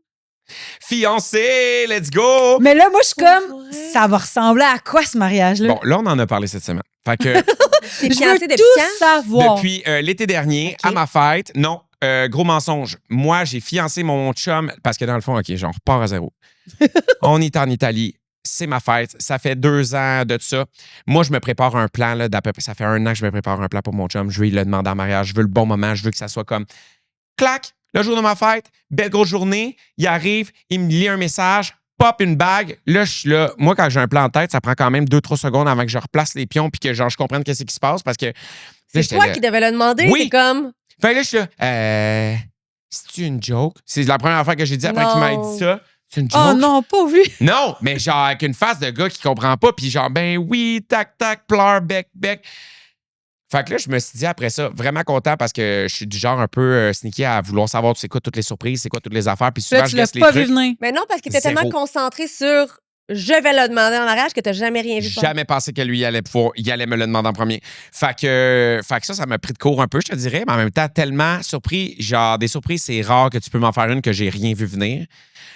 Fiancé, let's go! Mais là, moi, je suis comme, Pour vrai? ça va ressembler à quoi ce mariage-là? Bon, là, on en a parlé cette semaine. Fait que T'es je fiancée veux depuis tout quand? savoir. depuis l'été dernier, Ok. à ma fête, non, gros mensonge. Moi, j'ai fiancé mon chum parce que dans le fond, OK, genre, on repart à zéro. On est en Italie. C'est ma fête. Ça fait 2 ans de ça. Moi, je me prépare un plan, là, d'à peu près. Ça fait 1 an que je me prépare un plan pour mon chum. Je veux lui le demander en mariage. Je veux le bon moment. Je veux que ça soit comme clac, le jour de ma fête, belle grosse journée. Il arrive, il me lit un message, pop une bague. Là, je suis là. Moi, quand j'ai un plan en tête, ça prend quand même 2-3 secondes avant que je replace les pions puis que genre, je comprenne qu'est-ce qui se passe parce que. là, C'est j'étais toi là. qui devais le demander. Oui. T'es comme. Fait que là, je suis là. C'est-tu une joke? C'est la première fois que j'ai dit après qu'il m'a Non. dit ça. C'est une joke? Oh non, pas vu. Non, mais genre avec une face de gars qui comprend pas, puis genre, ben oui, tac, tac, pleure, bec, bec. Fait que là, je me suis dit après ça, vraiment content parce que je suis du genre un peu sneaky à vouloir savoir c'est quoi toutes les surprises, c'est quoi toutes les affaires, puis souvent, Là, je tu l'as laisse les pas vu trucs. venir. Mais non, parce qu'il était Zéro. tellement concentré sur je vais le demander en mariage que t'as jamais rien vu. Jamais pensé que lui, il allait me le demander en premier. Fait que ça m'a pris de court un peu, je te dirais, mais en même temps, tellement surpris. Genre, des surprises, c'est rare que tu peux m'en faire une que j'ai rien vu venir.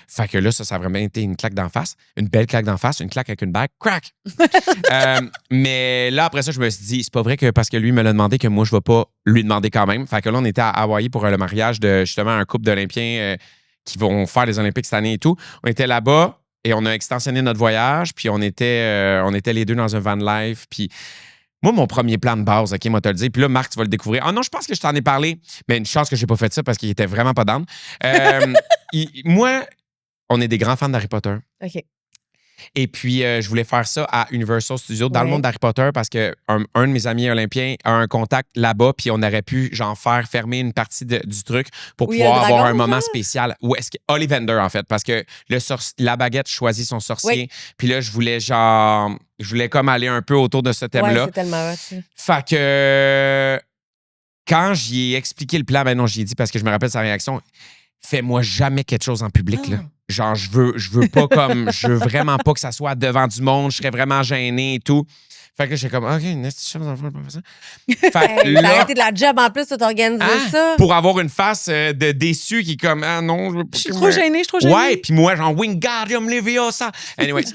Fait que là, ça a vraiment été une claque d'en face. Une belle claque d'en face, une claque avec une bague. Crack! Mais là, après ça, je me suis dit, c'est pas vrai que parce que lui me l'a demandé que moi, je vais pas lui demander quand même. Fait que là, on était à Hawaï pour le mariage de justement un couple d'Olympiens qui vont faire les Olympiques cette année et tout. On était là-bas. Et on a extensionné notre voyage, puis on était les deux dans un van life. Puis moi, mon premier plan de base, OK, moi, te le dire. Puis là, Marc, tu vas le découvrir. Ah non, je pense que je t'en ai parlé, mais une chance que j'ai pas fait ça parce qu'il était vraiment pas down. Moi, on est des grands fans d'Harry Potter. OK. Et puis, je voulais faire ça à Universal Studios, dans le Ouais. monde d'Harry Potter, parce que un de mes amis olympiens a un contact là-bas, puis on aurait pu, genre, faire fermer une partie du truc pour Où il y a le pouvoir avoir dragon, un moment genre? spécial. Où est-ce que Ollivander, en fait, parce que la baguette choisit son sorcier. Oui. Puis là, je voulais comme aller un peu autour de ce Ouais, thème-là. c'est tellement hot, ça. Fait que quand j'y ai expliqué le plan, ben non, j'y ai dit parce que je me rappelle sa réaction. Fais-moi jamais quelque chose en public, là. Genre, je veux pas comme. Je veux vraiment pas que ça soit devant du monde. Je serais vraiment gêné et tout. Fait que là, j'étais comme, OK, une petite chance d'en faire, pas faire ça. Fait que Hey, t'as là, arrêté de la job en plus de t'organiser hein, ça. pour avoir une face de déçu qui est comme, ah non, je veux pas. Je suis que trop me- gênée, je suis trop gênée. Ouais, puis moi, genre, Wingardium Leviosa. Anyways.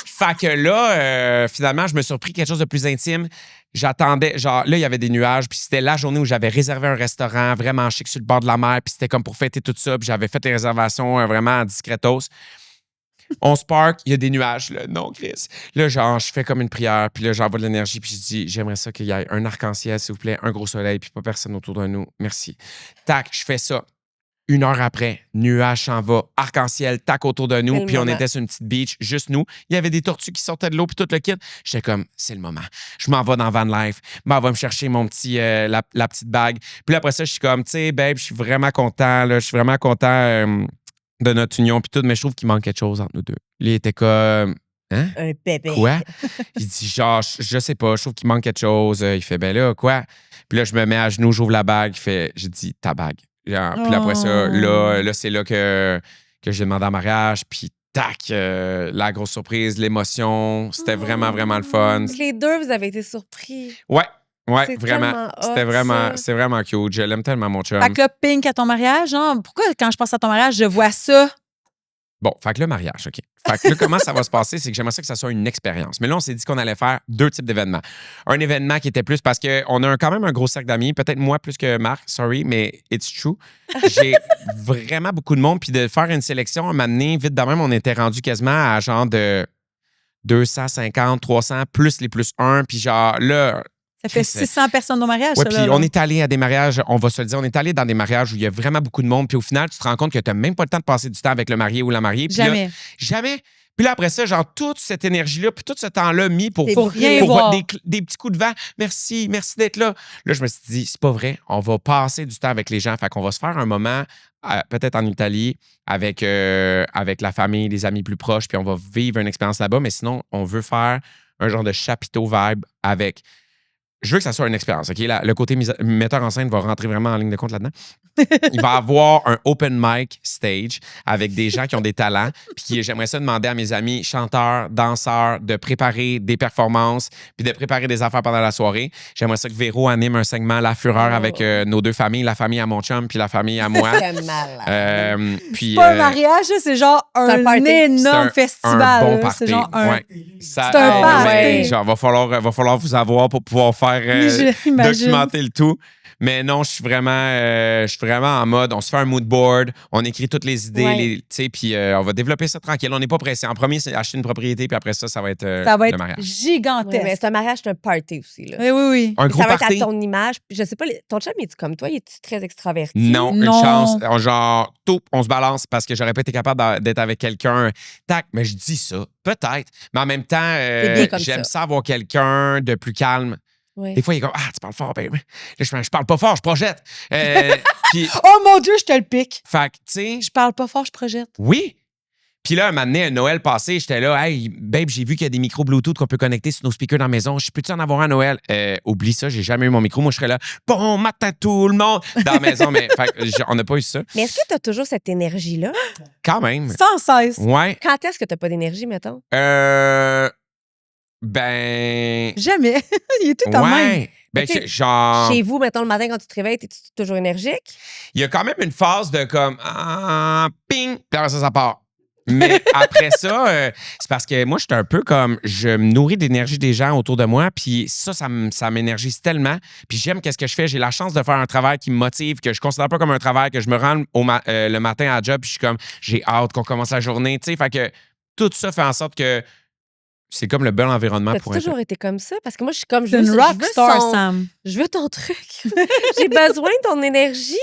Fait que là, finalement, je me suis repris quelque chose de plus intime. J'attendais, genre, là, il y avait des nuages, puis c'était la journée où j'avais réservé un restaurant vraiment chic sur le bord de la mer, puis c'était comme pour fêter tout ça, puis j'avais fait les réservations vraiment en discretos. On se parque, il y a des nuages, là. Non, Chris. Là, genre, je fais comme une prière, puis là, j'envoie de l'énergie, puis je dis, j'aimerais ça qu'il y ait un arc-en-ciel, s'il vous plaît, un gros soleil, puis pas personne autour de nous. Merci. Tac, je fais ça. 1 heure après, nuage s'en va, arc-en-ciel, tac autour de nous, Quel puis on moment. était sur une petite beach, juste nous. Il y avait des tortues qui sortaient de l'eau, puis tout le kit. J'étais comme, c'est le moment. Je m'en vais dans Van Life, m'en va me chercher mon petit, la petite bague. Puis là, après ça, je suis comme, tu sais, babe, je suis vraiment content, là, je suis vraiment content de notre union, puis tout, mais je trouve qu'il manque quelque chose entre nous deux. Lui, il était comme, hein? Un bébé. Quoi? Il dit, genre, je sais pas, je trouve qu'il manque quelque chose. Il fait, ben là, quoi? Puis là, je me mets à genoux, j'ouvre la bague. J'ai dit, ta bague. Genre, puis après ça, là c'est là que j'ai demandé en mariage. Puis tac, la grosse surprise, l'émotion. C'était vraiment, vraiment le fun. Les deux, vous avez été surpris. Ouais, C'est vraiment. tellement hot, C'était vraiment, ça. c'est vraiment cute. Je l'aime tellement, mon chum. Fait que là, Pink à ton mariage, genre, pourquoi quand je pense à ton mariage, je vois ça? Bon, fait que le mariage, OK. Fait que là, comment ça va se passer, c'est que j'aimerais ça que ça soit une expérience. Mais là, on s'est dit qu'on allait faire 2 types d'événements. Un événement qui était plus parce qu'on a quand même un gros cercle d'amis, peut-être moi plus que Marc, sorry, mais it's true. J'ai vraiment beaucoup de monde, puis de faire une sélection, un moment donné, vite de même, on était rendu quasiment à genre de 250, 300, plus les plus 1, puis genre là, Ça fait C'est- 600 personnes au mariage, ouais, ça, puis là, on là. est allé à des mariages, on va se le dire, on est allé dans des mariages où il y a vraiment beaucoup de monde, puis au final, tu te rends compte que tu n'as même pas le temps de passer du temps avec le marié ou la mariée. Puis là, Jamais. jamais. Puis là, après ça, genre, toute cette énergie-là, puis tout ce temps-là mis pour rien voir. des petits coups de vent. Merci d'être là. Là, je me suis dit, c'est pas vrai. On va passer du temps avec les gens. Fait qu'on va se faire un moment, peut-être en Italie, avec la famille, les amis plus proches, puis on va vivre une expérience là-bas. Mais sinon, on veut faire un genre de chapiteau vibe avec je veux que ça soit une expérience. OK? Le côté metteur en scène va rentrer vraiment en ligne de compte là-dedans. Il va y avoir un open mic stage avec des gens qui ont des talents. Puis j'aimerais ça demander à mes amis chanteurs, danseurs de préparer des performances puis de préparer des affaires pendant la soirée. J'aimerais ça que Véro anime un segment La Fureur avec nos deux familles, la famille à mon chum puis la famille à moi. C'est malade. Puis, C'est pas un mariage, là, c'est genre un party. énorme c'est festival. un bon là. party. C'est genre un... Ouais. C'est un party. Ouais, genre, va falloir vous avoir pour pouvoir faire J'imagine. documenter le tout. Mais non, je suis vraiment en mode, on se fait un mood board, on écrit toutes les idées, Ouais. tu sais, puis on va développer ça tranquille. On n'est pas pressé. En premier, c'est acheter une propriété, puis après ça, ça va être Ça va le être mariage. Ouais, gigantesque. mais c'est un mariage, c'est un party aussi. Là. Oui, oui, oui. Un Puis gros ça va être party? à ton image. Puis je sais pas, ton chum, es-tu comme toi? Es-tu très extraverti? Non, une Non. chance. Genre, tout, on se balance parce que j'aurais pas été capable d'être avec quelqu'un. Tac, mais je dis ça, peut-être. Mais en même temps, bien comme j'aime ça. ça avoir quelqu'un de plus calme. Ouais. Des fois, il est comme, ah, tu parles fort, ben, là, je parle pas fort, je projette. Puis, Oh mon Dieu, je te le pique. fait que, tu sais, Je parle pas fort, je projette. oui. Puis là, un moment donné, un Noël passé, j'étais là, hey, babe, j'ai vu qu'il y a des micros Bluetooth qu'on peut connecter sur nos speakers dans la maison. Je peux-tu en avoir un à Noël? Oublie ça, j'ai jamais eu mon micro. Moi, je serais là, bon matin tout le monde dans la maison. Mais fait, on n'a pas eu ça. Mais est-ce que tu as toujours cette énergie-là? Quand même. Sans cesse. Ouais. Quand est-ce que tu n'as pas d'énergie, mettons? Ben. Jamais. Il est tout à même. Ouais. Ben, Tu sais, genre. Chez vous, mettons, le matin, quand tu te réveilles, es-tu toujours énergique? Il y a quand même une phase de comme, ping, puis après ça, ça part. Mais après ça, c'est parce que moi, je suis un peu comme, je me nourris d'énergie des gens autour de moi, puis ça m'énergise tellement. Puis j'aime qu'est-ce que je fais. J'ai la chance de faire un travail qui me motive, que je considère pas comme un travail, que je me rends le matin à la job, puis je suis comme, j'ai hâte qu'on commence la journée, tu sais. Fait que tout ça fait en sorte que c'est comme le bon environnement As-tu pour un toujours été comme ça? Parce que moi, je suis comme, C'est une rockstar, Sam. je veux ton truc. J'ai besoin de ton énergie.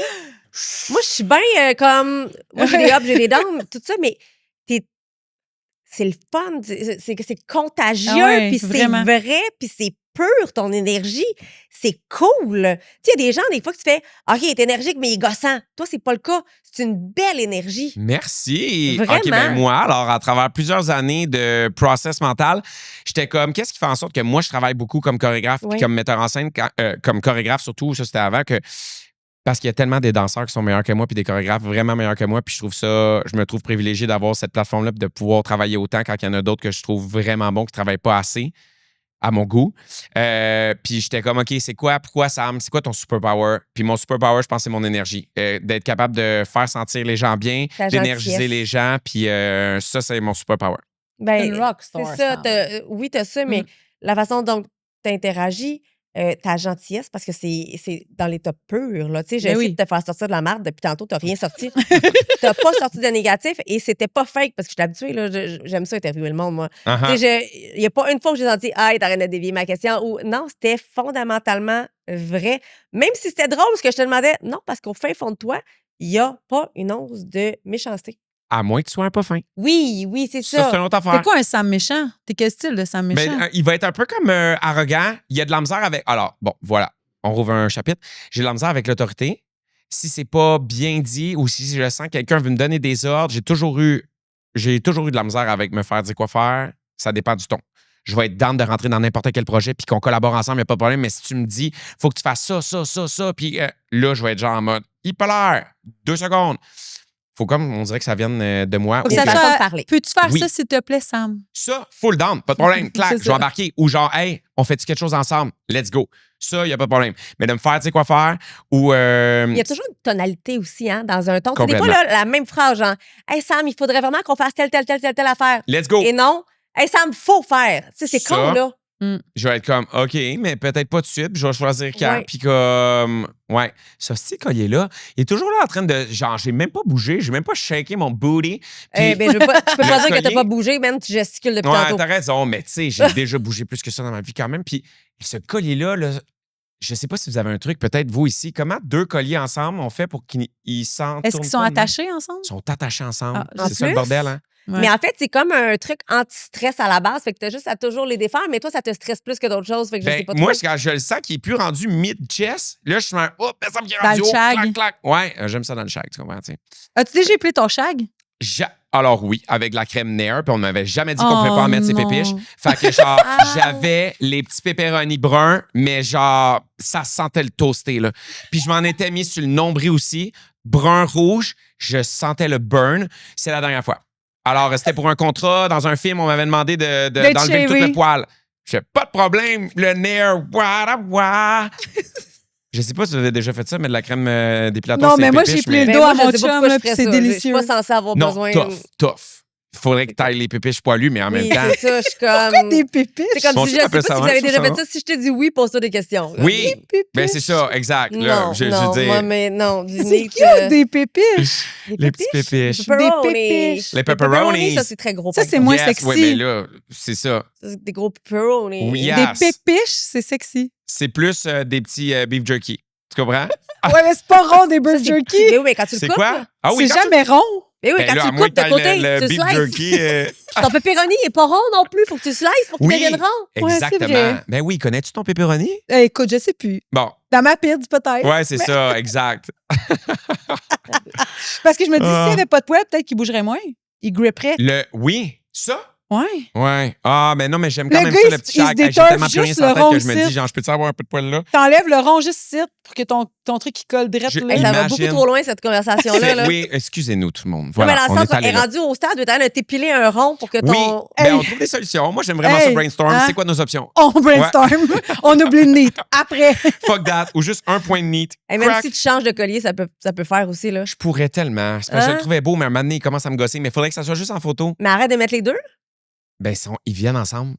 Moi, je suis bien comme... Moi, j'ai des ups, j'ai des downs, tout ça, mais c'est le fun. C'est contagieux, Ah ouais, puis c'est vraiment. vrai, puis c'est pur, ton énergie. C'est cool. Tu sais, il y a des gens, des fois, que tu fais « OK, il est énergique, mais il est gossant. » Toi, c'est pas le cas. C'est une belle énergie. Merci. Vraiment? OK, ben moi, alors, à travers plusieurs années de process mental, j'étais comme, qu'est-ce qui fait en sorte que moi, je travaille beaucoup comme chorégraphe puis Oui. comme metteur en scène, comme chorégraphe surtout, ça, c'était avant que... Parce qu'il y a tellement des danseurs qui sont meilleurs que moi puis des chorégraphes vraiment meilleurs que moi. Puis je me trouve privilégié d'avoir cette plateforme-là puis de pouvoir travailler autant quand il y en a d'autres que je trouve vraiment bons qui ne travaillent pas assez à mon goût. Puis j'étais comme, OK, pourquoi Sam? C'est quoi ton superpower? Puis mon superpower, je pense, c'est mon énergie. D'être capable de faire sentir les gens bien, Ta d'énergiser gentillesse. les gens. Puis ça, c'est mon superpower. Ben, Une rockstar, c'est ça. Sam. Oui, tu as ça, mais la façon dont tu interagis, ta gentillesse, parce que c'est dans l'état pur. Là. Tu sais, j'ai Ben essayé oui. de te faire sortir de la merde depuis tantôt, tu n'as rien sorti. Tu n'as pas sorti de négatif et c'était pas fake parce que je suis habituée. Là, j'aime ça interviewer le monde, moi. Uh-huh. Tu sais, il n'y a pas une fois où j'ai senti « Ah, t'arrêtes de dévier ma question » ou non, c'était fondamentalement vrai. Même si c'était drôle ce que je te demandais, non, parce qu'au fin fond de toi, il n'y a pas une once de méchanceté. À moins que tu sois un pas fin. Oui, c'est Ça, c'est ça. une autre affaire. C'est quoi un Sam méchant? T'es quel style de Sam méchant? Ben, il va être un peu comme arrogant. Il y a de la misère avec. Alors, bon, voilà. On rouvre un chapitre. J'ai de la misère avec l'autorité. Si c'est pas bien dit ou si je sens que quelqu'un veut me donner des ordres, j'ai toujours eu de la misère avec me faire dire quoi faire. Ça dépend du ton. Je vais être down de rentrer dans n'importe quel projet puis qu'on collabore ensemble, il n'y a pas de problème. Mais si tu me dis, faut que tu fasses ça, puis là, je vais être genre en mode hypolaire, 2 secondes. Faut comme, on dirait que ça vienne de moi. Faut que Il y a ça une soit- façon de parler. Peux-tu faire Oui. ça, s'il te plaît, Sam? Ça, full down, pas de problème. Clac, C'est je ça. vais embarquer. Ou genre, hey, on fait-tu quelque chose ensemble? Let's go. Ça, il n'y a pas de problème. Mais de me faire, tu sais quoi faire? Ou. Il y a toujours une tonalité aussi, hein, dans un ton. Tu sais, des fois, Complètement. là, la même phrase, genre, Hey Sam, il faudrait vraiment qu'on fasse telle affaire. Let's go. Et non, Hey Sam, faut faire. Tu sais, c'est Ça, con, là. Je vais être comme, OK, mais peut-être pas tout de suite. Puis je vais choisir quand. Ouais. Puis comme, ouais. Ça, c'est quand il est là. Il est toujours là en train de. Genre, j'ai même pas bougé. J'ai même pas shaké mon booty. Puis, Ben, tu peux pas Le dire que t'as collier. pas bougé, même tu gesticules depuis ouais, tantôt. t'as raison. Mais tu sais, j'ai déjà bougé plus que ça dans ma vie quand même. Puis ce collier-là, là, je sais pas si vous avez un truc, peut-être vous ici. Comment 2 colliers ensemble on fait pour qu'ils s'entournent? Est-ce qu'ils sont pas de même? attachés ensemble? Ils sont attachés ensemble. Ah, c'est ça le plus? bordel, hein? Ouais. Mais en fait, c'est comme un truc anti-stress à la base. Fait que t'as juste à toujours les défaire, mais toi, ça te stresse plus que d'autres choses. Fait que je sais pas moi, trop. quand je le sens qu'il est plus rendu mid-chest, là, je suis un. Oh, personne qui est Dans rendu le haut. shag. Clac, clac. Ouais, j'aime ça dans le shag, tu comprends? Tu sais. As-tu déjà épilé ton shag? Alors oui, avec la crème Nair, puis on m'avait jamais dit qu'on pouvait pas en mettre ses non. pépiches. Fait que genre, Ah. j'avais les petits pepperoni bruns, mais genre, ça sentait le toasté, là. Puis je m'en étais mis sur le nombril aussi, brun-rouge, je sentais le burn. C'est la dernière fois. Alors, c'était pour un contrat, dans un film, on m'avait demandé D'être d'enlever tout shavé. le poil. J'ai pas de problème, le Nair, wa. Je sais pas si vous avez déjà fait ça, mais de la crème dépilatoire, Non, c'est mais moi, pépiche, j'ai pris le Mais dos moi, à je mon sais pas chum, pourquoi là, je puis ferais c'est ça. délicieux. Je suis pas censée avoir Non, besoin. tough. Il faudrait que tu ailles les pépiches poilues, mais en même Oui, temps. c'est ça. Je suis Pourquoi comme. des pépiches? C'est comme Mon si je chum sais appelle pas ça si vous même, avez je déjà trouve fait ça ça. Si je te dis oui, pose-toi des questions. là. Oui, pépiches. ben c'est ça, exact. Là, Non, je veux non, dire, moi, mais non. Du C'est neat, cute, des pépiches. les petits pépiches. Des pepperonis. pépiches. Les pepperonis. Ça, c'est très gros. Ça, par c'est exemple. moins Yes, sexy. Oui, mais là, c'est ça. Ça, c'est des gros pepperonis. Oui, Des yes. pépiches, c'est sexy. C'est plus des petits beef jerky. Tu comprends? Ouais, mais c'est pas rond, des Ça, beef c'est- jerky. Mais oui, mais quand tu le C'est coupes. quoi? là. Ah oui, C'est quand tu- jamais rond. Mais oui, Ben quand là, tu à le moins coupes que de t'ailles côté, le tu beef slices. jerky. Ton pepperoni est pas rond non plus. Faut que tu le slices pour qu'il Oui. devienne rond. Ouais, c'est Exactement. vrai. Ben oui, connais-tu ton pepperoni? Écoute, je sais plus. Bon, Dans ma pizza, peut-être. ouais, c'est ça, exact. Parce que je me dis, Ah. s'il n'y avait pas de poêle, peut-être qu'il bougerait moins. Il gripperait. Oui, ça? Ouais. Ouais. Ah, mais non, mais j'aime quand Le même gars, ça, il le se- petit il se shag. Hey, j'ai détorche tellement plus rien juste sur la le tête rond que je me ici. dis, genre, je peux-tu avoir un peu de poil là? T'enlèves le rond juste ici pour que ton truc il colle direct Je- là. Hey, ça va Imagine. beaucoup trop loin, cette conversation-là. là. Oui, excusez-nous tout le monde. Non, Voilà, mais dans on le est sens, allé elle est là. rendue au stade où t'as t'épiler un rond pour que Oui, ton. ben, Hey. on trouve des solutions. Moi, j'aime vraiment ça Hey. brainstorm. Hein? C'est quoi nos options? On brainstorm. On oublie le nid. Après. Fuck that. Ou juste un point de neat. Hey, même Crack. si tu changes de collier, ça peut faire aussi. Là. Je pourrais tellement. C'est parce que je Hein? le trouvais beau, mais un moment donné, il commence à me gosser. Mais il faudrait que ça soit juste en photo. Mais arrête de mettre les deux. Ben, ils viennent ensemble.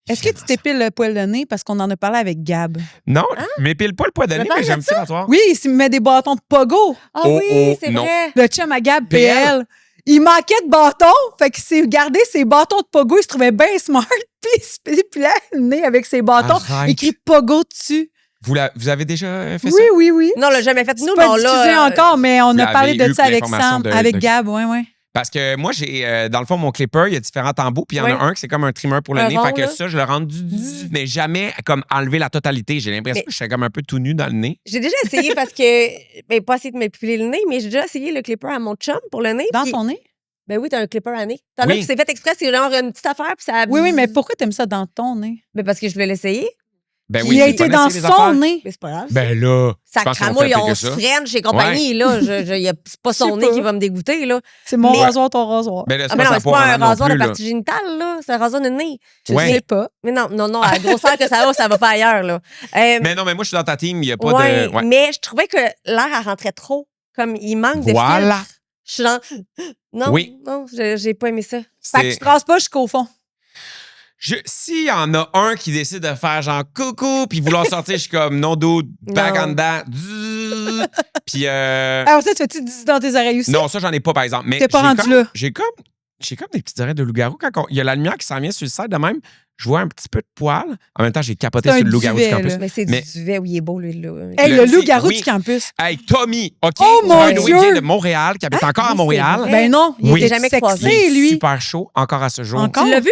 Ils Est-ce que viennent tu t'épiles le poil de nez? Parce qu'on en a parlé avec Gab. Non, mais pile pas le poids d'année, Mais mais j'aime parle ça rasoir. Oui, il se met des bâtons de pogo. Ah Oh, oui, oh, c'est non. vrai. Le chum à Gab, PL. PL. Il manquait de bâtons, fait qu'il s'est gardé ses bâtons de pogo. Il se trouvait bien smart, puis il se épilait le nez avec ses bâtons. Arrête. Écrit pogo dessus. Vous avez déjà fait Oui, ça? oui, oui. Non, on l'a jamais fait. C'est Nous, pas mais on diffusé l'a. encore, mais on a Vous parlé l'avez de eu ça pour avec l'information Sam, de- avec de- Gab, ouais, ouais. Parce que moi, j'ai, dans le fond, mon clipper, il y a différents embouts, puis il y en Ouais. a un qui c'est comme un trimmer pour le Un nez. rond, Fait que là. ça, je le rends mais jamais comme enlever la totalité. J'ai l'impression Mais- que je suis comme un peu tout nu dans le nez. J'ai déjà essayé parce que. Ben, pas essayer de m'épiler le nez, mais j'ai déjà essayé le clipper à mon chum pour le nez. Dans puis- ton nez? Ben oui, t'as un clipper à nez. T'en as Oui. qui s'est fait exprès, c'est genre une petite affaire, puis ça. Oui, oui, mais pourquoi t'aimes ça dans ton nez? Ben parce que je voulais l'essayer. Ben Il a c'est été pas dans laisser les son affaires. nez. Mais c'est pas grave. Ben là, Ça je pense qu'on cramouille, fait pire on que se ça. freine chez compagnie, là. C'est pas son Je sais nez pas. qui va me dégoûter, là. C'est mon Mais- rasoir, ton rasoir. Ben là, Ah, mais non, mais c'est pas pas un vraiment non rasoir plus, de là. partie génitale, là. C'est un rasoir de nez. Je Ouais. sais pas. Mais non, à la grosseur que ça va pas ailleurs, là. Mais non, mais moi, je suis dans ta team, il n'y a pas ouais, de. Ouais. mais je trouvais que l'air, elle rentrait trop. Comme il manque de Voilà. filtre. Je suis dans. Non, Oui. non, j'ai pas aimé ça. Fait que tu te rases pas jusqu'au fond. S'il y en a un qui décide de faire genre coucou, puis vouloir sortir, je suis comme non, dude, back Non. en dedans. Zzz. Puis. Alors ça, tu fais-tu 10 dans tes oreilles aussi? Non, ça, j'en ai pas, par exemple. Mais T'es pas j'ai rendu comme- là. J'ai comme des petites oreilles de loup-garou. Quand il y a la lumière qui s'en vient sur le side de même, je vois un petit peu de poil. En même temps, j'ai capoté C'est sur un le loup-garou du duvet, campus. là. Mais c'est Mais- du duvet où il est beau, lui, là. Hey, Le le petit- loup-garou oui. du campus. Hey, Tommy, OK? Oh, mon By the way, Dieu! il vient de Montréal, qui habite encore à oui, Montréal. c'est vrai. Ben non, il Oui. était Jamais sexy, croisé. lui. Super chaud, encore à ce jour. Encore? Tu l'as vu?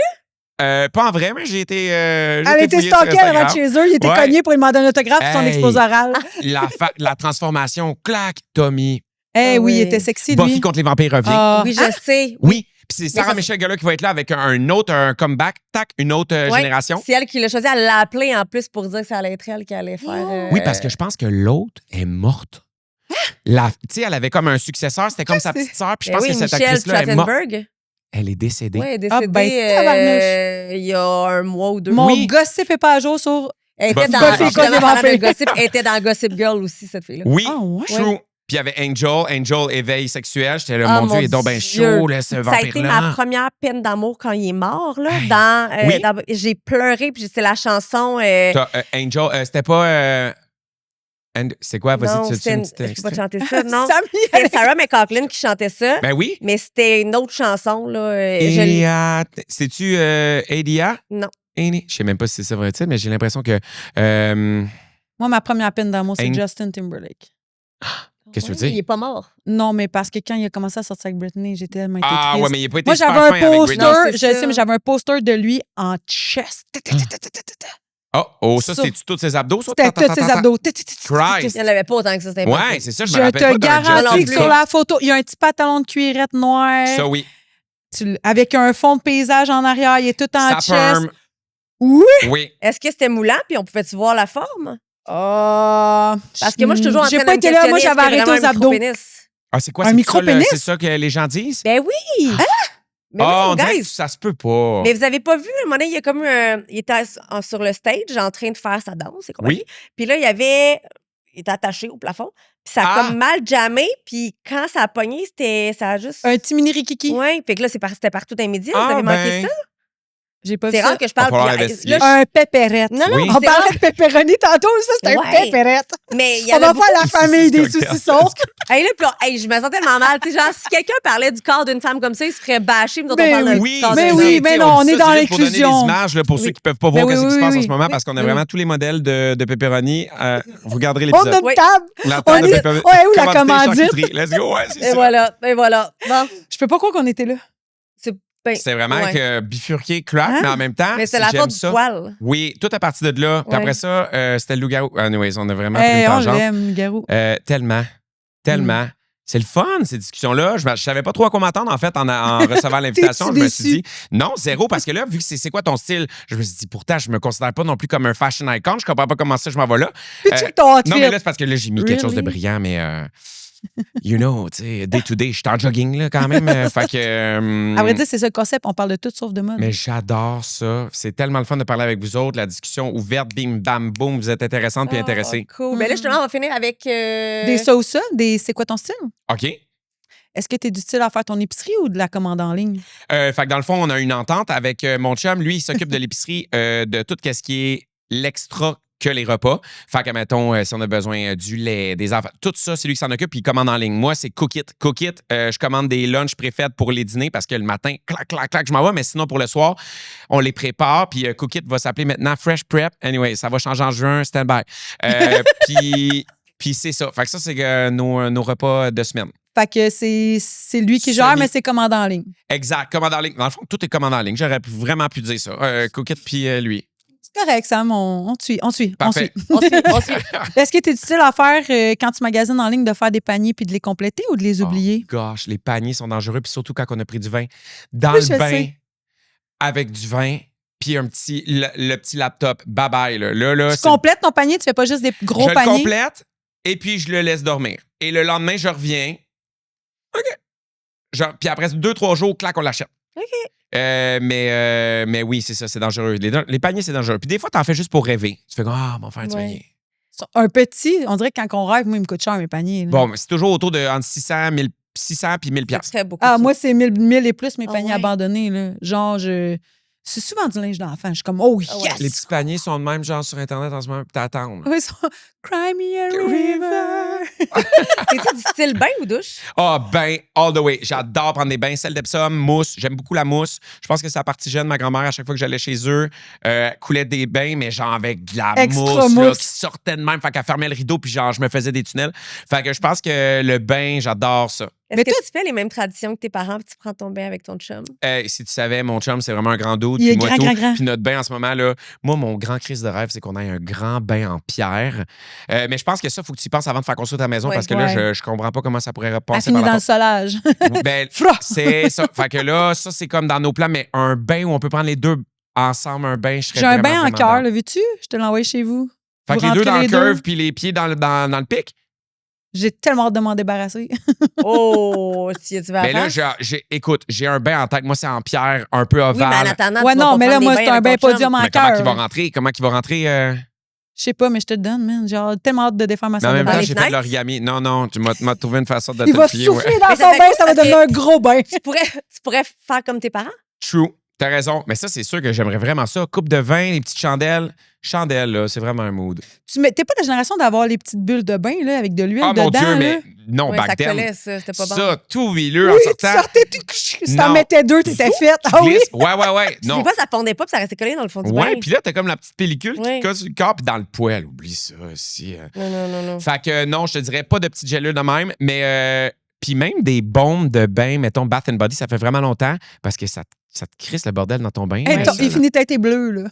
Pas en vrai, mais j'ai été. Elle j'ai été était fouillé sur stalkée avant de Instagram. chez eux. Il était Ouais. cogné pour lui demander un autographe sur son Hey. expose oral. La transformation, clac, Tommy. Eh oui, il oui. était sexy, Buffy lui. contre les vampires revient. Ah. Oui, je sais. Oui. Puis c'est Sarah ça- Michelle Gellar qui va être là avec un autre un comeback, tac, une autre Ouais. génération. C'est elle qui l'a choisi. Elle l'a appelé en plus pour dire que ça allait être elle qui allait faire. Oui, parce que je pense que l'autre est morte. Tu sais, elle avait comme un successeur, c'était comme sa c'est- petite sœur, puis je Ben pense oui, que cette Michelle actrice-là est morte. Trachtenberg. Elle est décédée. Oui, elle est Ah, décédée ben, tabarnouche. il y a un mois ou deux. Mon Oui. gossip est pas à jour sur... Elle était Buffy dans contre les justement, parlant de vampires. Gossip, elle était dans Gossip Girl aussi, cette fille-là. Oui, Ah, ouais? true. Puis il y avait Angel, éveil sexuel. J'étais là, Ah, mon Dieu, il est donc Dieu. bien chaud, là, ce Ça a été ma vampire-là. première peine d'amour quand il est mort. Là, Hey. Oui. j'ai pleuré, puis c'est la chanson. T'as, Angel, c'était pas. C'est quoi? Vas-y, non, tu c'est une je petite peux pas extrait? chanter ça. Non, Sammy, c'était Sarah McLachlan qui chantait ça. Ben oui. Mais c'était une autre chanson. Là, Edia. C'est-tu Edia? Non. Je sais même pas si c'est ça vrai titre, mais j'ai l'impression que. Moi, ma première peine d'amour, c'est Ang- Justin Timberlake. Qu'est-ce que tu veux dire? Il est pas mort. Non, mais parce que quand il a commencé à sortir avec Britney, j'ai tellement été Ah triste. ouais, mais il a pas été Moi, super j'avais fin un avec poster, Britney. Non, c'est je ça. sais, mais j'avais un poster de lui en chest. Oh, ça, Ça. c'est tous ses abdos, ça? C'était tous ses abdos. Christ. Il n'y en avait pas autant que ça, c'était impossible. Ouais, c'est ça, je Je me rappelle te pas d'un garantis jean que comme sur ça. la photo, il y a un petit pantalon de cuirette noir. Ça, oui. Avec un fond de paysage en arrière, il est tout en Ça chest. perm. Oui. Oui. Est-ce que c'était moulant, puis on pouvait-tu voir la forme? Parce que moi, je suis toujours en train J'ai de pas me été là, moi, questionner, j'avais est-ce qu'il y a arrêté aux vraiment un abdos. micro-pénis? Ah, c'est quoi? Un C'est ça, micro-pénis? c'est ça que les gens disent? Ben oui! Mais Ah, on oui, dirait guys! que ça se peut pas. Mais vous avez pas vu, à un moment donné, il y a comme il était sur le stage en train de faire sa danse et compagnie. Oui. Puis là, il était attaché au plafond. Puis ça a Ah! comme mal jammé. Puis quand ça a pogné, ça a juste... Un petit mini rikiki. Ouais, fait que là, c'était partout dans les médias. Vous Ah, avez manqué ben, ça? J'ai pas vu C'est ça. rare que je Va parle. falloir puis, investiguer. Un pépérette. Non, non, Oui. On c'est parlait de pepperoni tantôt, ça, c'est un Ouais. pépérette. mais il y On avait va beaucoup... faire la famille des Saucisse saucissons. Hey, là, puis hey, je me sens tellement mal. Tu sais, genre, si quelqu'un parlait du corps d'une femme comme ça, il se ferait bâcher. Mais Ben on parle Oui, du corps mais d'un oui, homme. tu sais, mais non, on dit est ça dans juste pour donner des l'inclusion. images là, pour ceux Oui. qui peuvent pas voir Ben ce qui oui, se oui, passe en oui. ce moment parce qu'on a Oui. vraiment tous les modèles de pepperoni. Vous regarderez On a l'épisode. une Oui. table. La On table de est... pepperoni. Ouais, où la Commandité commandite? charcuterie. Let's go, ouais, c'est Et ça. voilà, et voilà. Bon, Je peux pas croire qu'on était là. c'est ben, C'est vraiment ouais. que bifurqué, crack, Hein? mais en même temps, Mais c'est si la j'aime faute du ça. poil. Oui, tout à partir de là. Puis Ouais. après ça, c'était le loup-garou. Anyways, on a vraiment pris Hey, une on tangente. l'aime, Garou. Tellement. Tellement. C'est le fun, ces discussions-là. Je savais pas trop à quoi m'attendre, en fait, en recevant l'invitation. Je T'es-tu me suis déçu? dit, non, zéro, parce que là, vu que c'est quoi ton style, je me suis dit, pourtant, je me considère pas non plus comme un fashion icon. Je comprends pas comment ça, je m'en vais là. Puis tu ton outfit. Non, mais là, c'est parce que là, j'ai mis quelque chose de Really? brillant, mais you know, tu sais, day to day, je suis en jogging, là, quand même. Fait que. À vrai dire, c'est ça le concept. On parle de tout sauf de mode. Mais j'adore ça. C'est tellement le fun de parler avec vous autres. La discussion ouverte, bim, bam, boum. Vous êtes intéressantes puis intéressés. Oh, cool. Ben là, justement, on va finir avec... Des sauces, c'est quoi ton style? OK? Est-ce que tu es du style à faire ton épicerie ou de la commande en ligne? Fait que dans le fond, on a une entente avec mon chum. Lui, il s'occupe de l'épicerie de tout ce qui est l'extra que les repas. Fait que, mettons, si on a besoin du lait, des affaires, tout ça, c'est lui qui s'en occupe, puis il commande en ligne. Moi, c'est Cook It. Cook It, je commande des lunchs préfaits pour les dîners parce que le matin, clac, clac, clac, je m'en vais, mais sinon, pour le soir, on les prépare, puis Cook It va s'appeler maintenant Fresh Prep. Anyway, ça va changer en juin, stand by. Puis c'est ça. Fait que ça, c'est nos repas de semaine. Fait que c'est lui qui gère, mais c'est commande en ligne. Exact, commande en ligne. Dans le fond, tout est commande en ligne. J'aurais vraiment pu dire ça. Cook It, puis lui. C'est correct, Sam. On te suit. Parfait. On suit. Est-ce que tu es du style à faire, quand tu magasines en ligne, de faire des paniers puis de les compléter ou de les oublier? Oh gosh, les paniers sont dangereux, puis surtout quand on a pris du vin. Dans Oui, le je bain, sais. avec du vin, puis le petit laptop. Bye-bye. Là, Tu complètes ton panier, tu fais pas juste des gros je paniers? le complète, et puis je le laisse dormir. Et le lendemain, je reviens. OK. Puis après 2-3 jours, clac, on l'achète. OK. Mais oui, c'est ça, c'est dangereux. Les paniers, c'est dangereux. Puis des fois, t'en fais juste pour rêver. Tu fais comme, on va faire un petit Ouais. panier. Un petit, on dirait que quand on rêve, moi, il me coûte cher mes paniers. là. Bon, mais c'est toujours autour de entre 600 puis 1000 Ça piastres. serait beaucoup. Ah, de moi, c'est 1000 et plus mes Ah paniers ouais? abandonnés. Là. Genre, c'est souvent du linge d'enfant. Je suis comme, oh Ah ouais. yes! Les petits paniers sont de même, genre sur Internet en ce moment, puis t'attends. là. Oui, ils sont Cry me a river. T'es-tu du style bain ou douche? Ah, bain, all the way. J'adore prendre des bains. Sel d'Epsom, mousse. J'aime beaucoup la mousse. Je pense que c'est la partie jeune. Ma grand-mère, à chaque fois que j'allais chez eux, coulait des bains, mais genre avec de la Extra mousse, là, mousse. qui sortait de même. Fait qu'elle fermait le rideau, puis genre, je me faisais des tunnels. Fait que je pense que le bain, j'adore ça. Est-ce Mais que toi- tu fais les mêmes traditions que tes parents puis tu prends ton bain avec ton chum? Si tu savais, mon chum, c'est vraiment un grand dude. Il est puis moi, grand, tout. grand, grand. Puis notre bain, en ce moment, là, moi, mon grand crise de rêve, c'est qu'on ait un grand bain en pierre. Mais je pense que ça, il faut que tu y penses avant de faire construire ta maison Ouais. parce que là, Ouais. je comprends pas comment ça pourrait Elle passer finit par dans la le solage. porte. Ben, Fra! c'est ça. Fait que là, ça, c'est comme dans nos plans, mais un bain où on peut prendre les deux ensemble, un bain, je serais J'ai un vraiment, bain en vraiment cœur, down. là, veux-tu? Je te l'envoie chez vous. Fait Vous que les deux rentrez dans le les deux. curve puis les pieds dans le pic. J'ai tellement hâte de m'en débarrasser. Oh, tu vas Mais là, écoute, j'ai un bain en tête. Moi, c'est en pierre, un peu Oui, mais en ovale. attendant, Ouais, tu vas non, pas mais là, prendre moi, des c'est bains un avec bain ton chum. podium en Mais comment cœur. qu'il va rentrer? Comment qu'il va rentrer? Je sais pas, mais je te le donne, man. J'ai tellement hâte de défaire ma Mais en salle de même bain. temps, les j'ai fait de fenêtres? l'origami. Non, tu m'as trouvé une façon de Il te va plier. souffler Ouais. dans Mais ça son fait bain, quoi? ça va Parce devenir un gros bain. Tu pourrais faire comme tes parents? True. T'as raison. Mais ça, c'est sûr que j'aimerais vraiment ça. Coupe de vin, les petites chandelles. Chandelles, là, c'est vraiment un mood. T'es pas la génération d'avoir les petites bulles de bain là, avec de l'huile Ah, dedans. mon Dieu, là. mais non, Oui, ça back then. collait, ça. C'était pas bon. Ça, tout huileux en Oui, tu sortant. sortais, si t'en Non. mettais deux, t'étais faite. Tu Ah oui? glisses. Ouais. Puis Non. des fois, ça fondait pas puis ça restait collé dans le fond du bain. Ouais, puis là, t'as comme la petite pellicule qui Ouais. te colle sur le corps, puis dans le poêle. Oublie ça aussi. Non. Fait que non, je te dirais pas de petite gélule de même, mais Puis même des bombes de bain, mettons Bath and Body, ça fait vraiment longtemps parce que ça te crisse le bordel dans ton bain. Hey, là. il finit teinté bleu, là.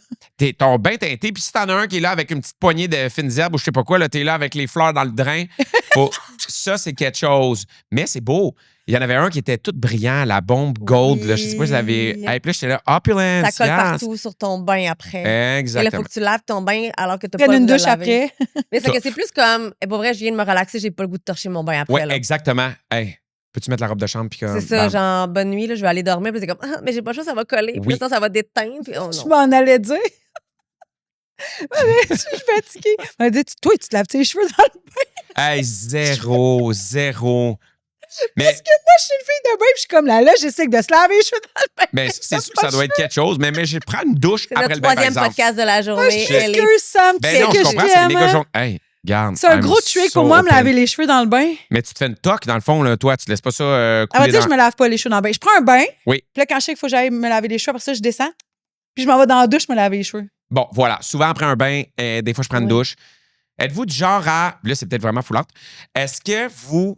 Ton bain teinté, puis si t'en as un qui est là avec une petite poignée de fines herbes ou je sais pas quoi, là, t'es là avec les fleurs dans le drain, ça, c'est quelque chose. Mais c'est beau. Il y en avait un qui était tout brillant, la bombe gold. Là, je sais pas si vous l'avez. Hey, puis là, j'étais là, opulence. Ça colle yes. partout sur ton bain après. Et là, il Exactement. faut que tu laves ton bain alors que tu Prenne pas le une goût de douche laver. après. Mais c'est que c'est plus comme, pour vrai, je viens de me relaxer, j'ai pas le goût de torcher mon bain après. Ouais, là. exactement. Hey, peux-tu mettre la robe de chambre? Puis comme, C'est ça, bam. genre, bonne nuit, là, je vais aller dormir. Puis c'est comme, mais j'ai pas le choix, ça va coller. Puis Oui. là, sinon, ça va déteindre. Puis oh Je non. m'en allais dire. Je suis fatiguée. Elle m'a dit, toi, tu te laves tes cheveux dans le bain. Hey, zéro. Mais, Parce que moi, je suis une fille de bain, puis je suis comme la logistique de se laver les cheveux dans le bain. mais c'est sûr que ça doit être quelque chose. Mais je prends une douche C'est après notre le bain, par troisième exemple. podcast de la journée. Je Elle est- m'excuse, Sam, tu Ben sais non, que je je comprends, c'est une méga t'aime. jaune. Hey, garde. C'est un I'm gros trick so pour moi, me open. laver les cheveux dans le bain. Mais tu te fais une toque, dans le fond, là, toi, tu te laisses pas ça À couler vrai dire, dans... je me lave pas les cheveux dans le bain. Je prends un bain. Oui. Puis là, quand je sais qu'il faut que j'aille me laver les cheveux, après ça, je descends. Puis je m'en vais dans la douche me laver les cheveux. Bon, voilà. Souvent, après un bain, des fois, je prends une Oui. douche. Êtes-vous du genre à... Là, c'est peut-être vraiment foulante. Est-ce que vous...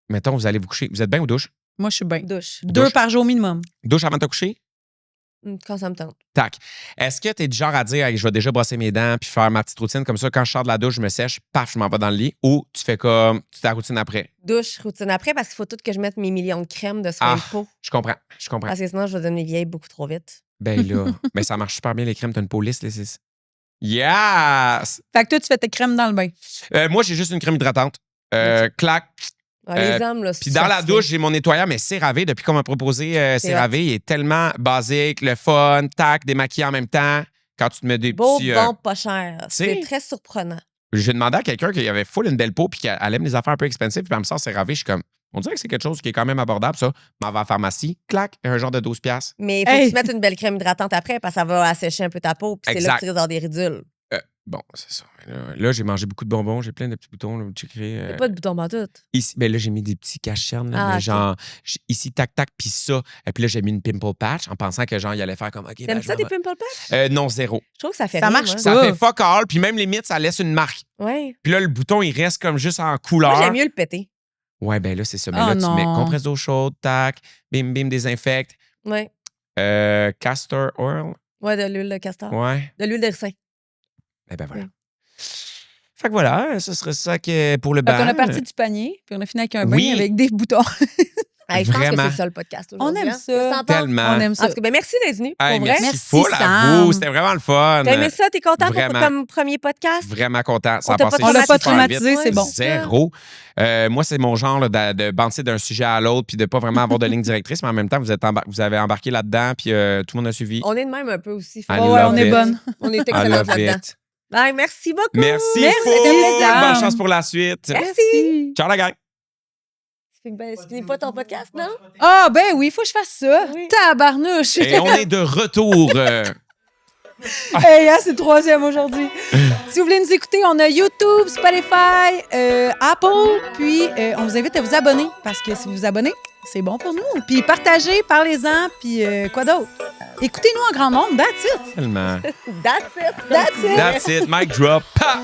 Mettons, vous allez vous coucher. Vous êtes bain ou douche? Moi, je suis bain. Douche. 2 par jour minimum. Douche avant de te coucher? Quand ça me tente. Tac. Est-ce que tu es du genre à dire, hey, je vais déjà brosser mes dents puis faire ma petite routine comme ça, quand je sors de la douche, je me sèche, paf, je m'en vais dans le lit, ou tu fais comme, tu fais ta routine après? Douche, routine après, parce qu'il faut tout que je mette mes millions de crèmes de soin de peau. Je comprends. Parce que sinon, je vais devenir vieille beaucoup trop vite. Ben là, mais ça marche super bien les crèmes, t'as une peau lisse, les six. Yes! Fait que toi, tu fais tes crèmes dans le bain. Moi, j'ai juste une crème hydratante. Clac. Les hommes, là, Puis dans la douche, j'ai mon nettoyant, mais CeraVe, depuis qu'on m'a proposé CeraVe, il est tellement basique, le fun, tac, démaquillé en même temps. Quand tu te mets des beau, petits... bon, pas cher. sais- C'est très surprenant. J'ai demandé à quelqu'un qui avait full une belle peau puis qu'elle aime les affaires un peu expensives, puis elle me sort CeraVe, je suis comme, on dirait que c'est quelque chose qui est quand même abordable, ça. M'en va à la pharmacie, clac, un genre de 12$. Mais il faut Hey! que tu mettes une belle crème hydratante après, parce que ça va assécher un peu ta peau, puis c'est là Exact. que tu risques d'avoir des ridules. Bon, c'est ça. Là, j'ai mangé beaucoup de bonbons, j'ai plein de petits boutons, là, vous checkerez, Il n'y a pas de bouton pantoute. Ici, ben là, j'ai mis des petits cache-cernes, là, Ah, mais ok. genre, ici, tac, tac, puis ça. Et puis là, j'ai mis une pimple patch en pensant que, genre, il allait faire comme, OK, ben, T'aimes je ça, m'en des vais. pimple patch? Non, zéro. Je trouve que ça fait Ça rien, marche moi. pas. Ça Oh. fait fuck all, puis même limite, ça laisse une marque. Ouais. Puis là, le bouton, il reste comme juste en couleur. Moi, j'aime mieux le péter. Ouais, ben là, c'est ça. Mais Oh là, tu mets non. compresse d'eau chaude, tac, bim, bim, désinfecte. Ouais. Castor oil. Ouais, de l'huile de castor. Ouais. De l'huile de ricin. Ben voilà. Oui. Fait que voilà, ce serait ça que pour le Fait qu'on bain. a parti du panier, puis on a fini avec un bain Oui. avec des boutons. Hey, je pense que Vraiment. c'est ça le podcast On aujourd'hui. aime hein? ça. Qu'est-ce que t'en penses? Tellement. On aime En ça. tout cas, ben merci d'être venu. Hey, Pour vrai. merci Merci, full à Sam. vous. C'était vraiment le fun. T'as aimé ça? T'es content pour, Vraiment. comme premier podcast? Vraiment content. Ça On a t'a pas passé On l'a pas super traumatisé, vite. c'est bon. Zéro. Moi, c'est mon genre là, de bouncer d'un sujet à l'autre puis de pas vraiment avoir de ligne directrice, mais en même temps, vous avez embarqué là-dedans puis tout le monde a suivi. On est de même un peu aussi. I Ouais, love on est it. bonne. On est I excellents love là-dedans. it. Bye, merci beaucoup. Merci, Merci, full. Sam. Bonne chance pour la suite. Merci. Ciao la gang. Tu finis pas ton podcast, non? Ah, ben oui, il faut que je fasse ça. Oui. Tabarnouche. Et on est de retour. Hey, hein, c'est le 3e aujourd'hui. Si vous voulez nous écouter, on a YouTube, Spotify, Apple, puis on vous invite à vous abonner, parce que si vous vous abonnez, c'est bon pour nous. Puis partagez, parlez-en, puis quoi d'autre? Écoutez-nous en grand nombre, that's it. Tellement. That's it. That's it. That's it. Mic drop. Pa!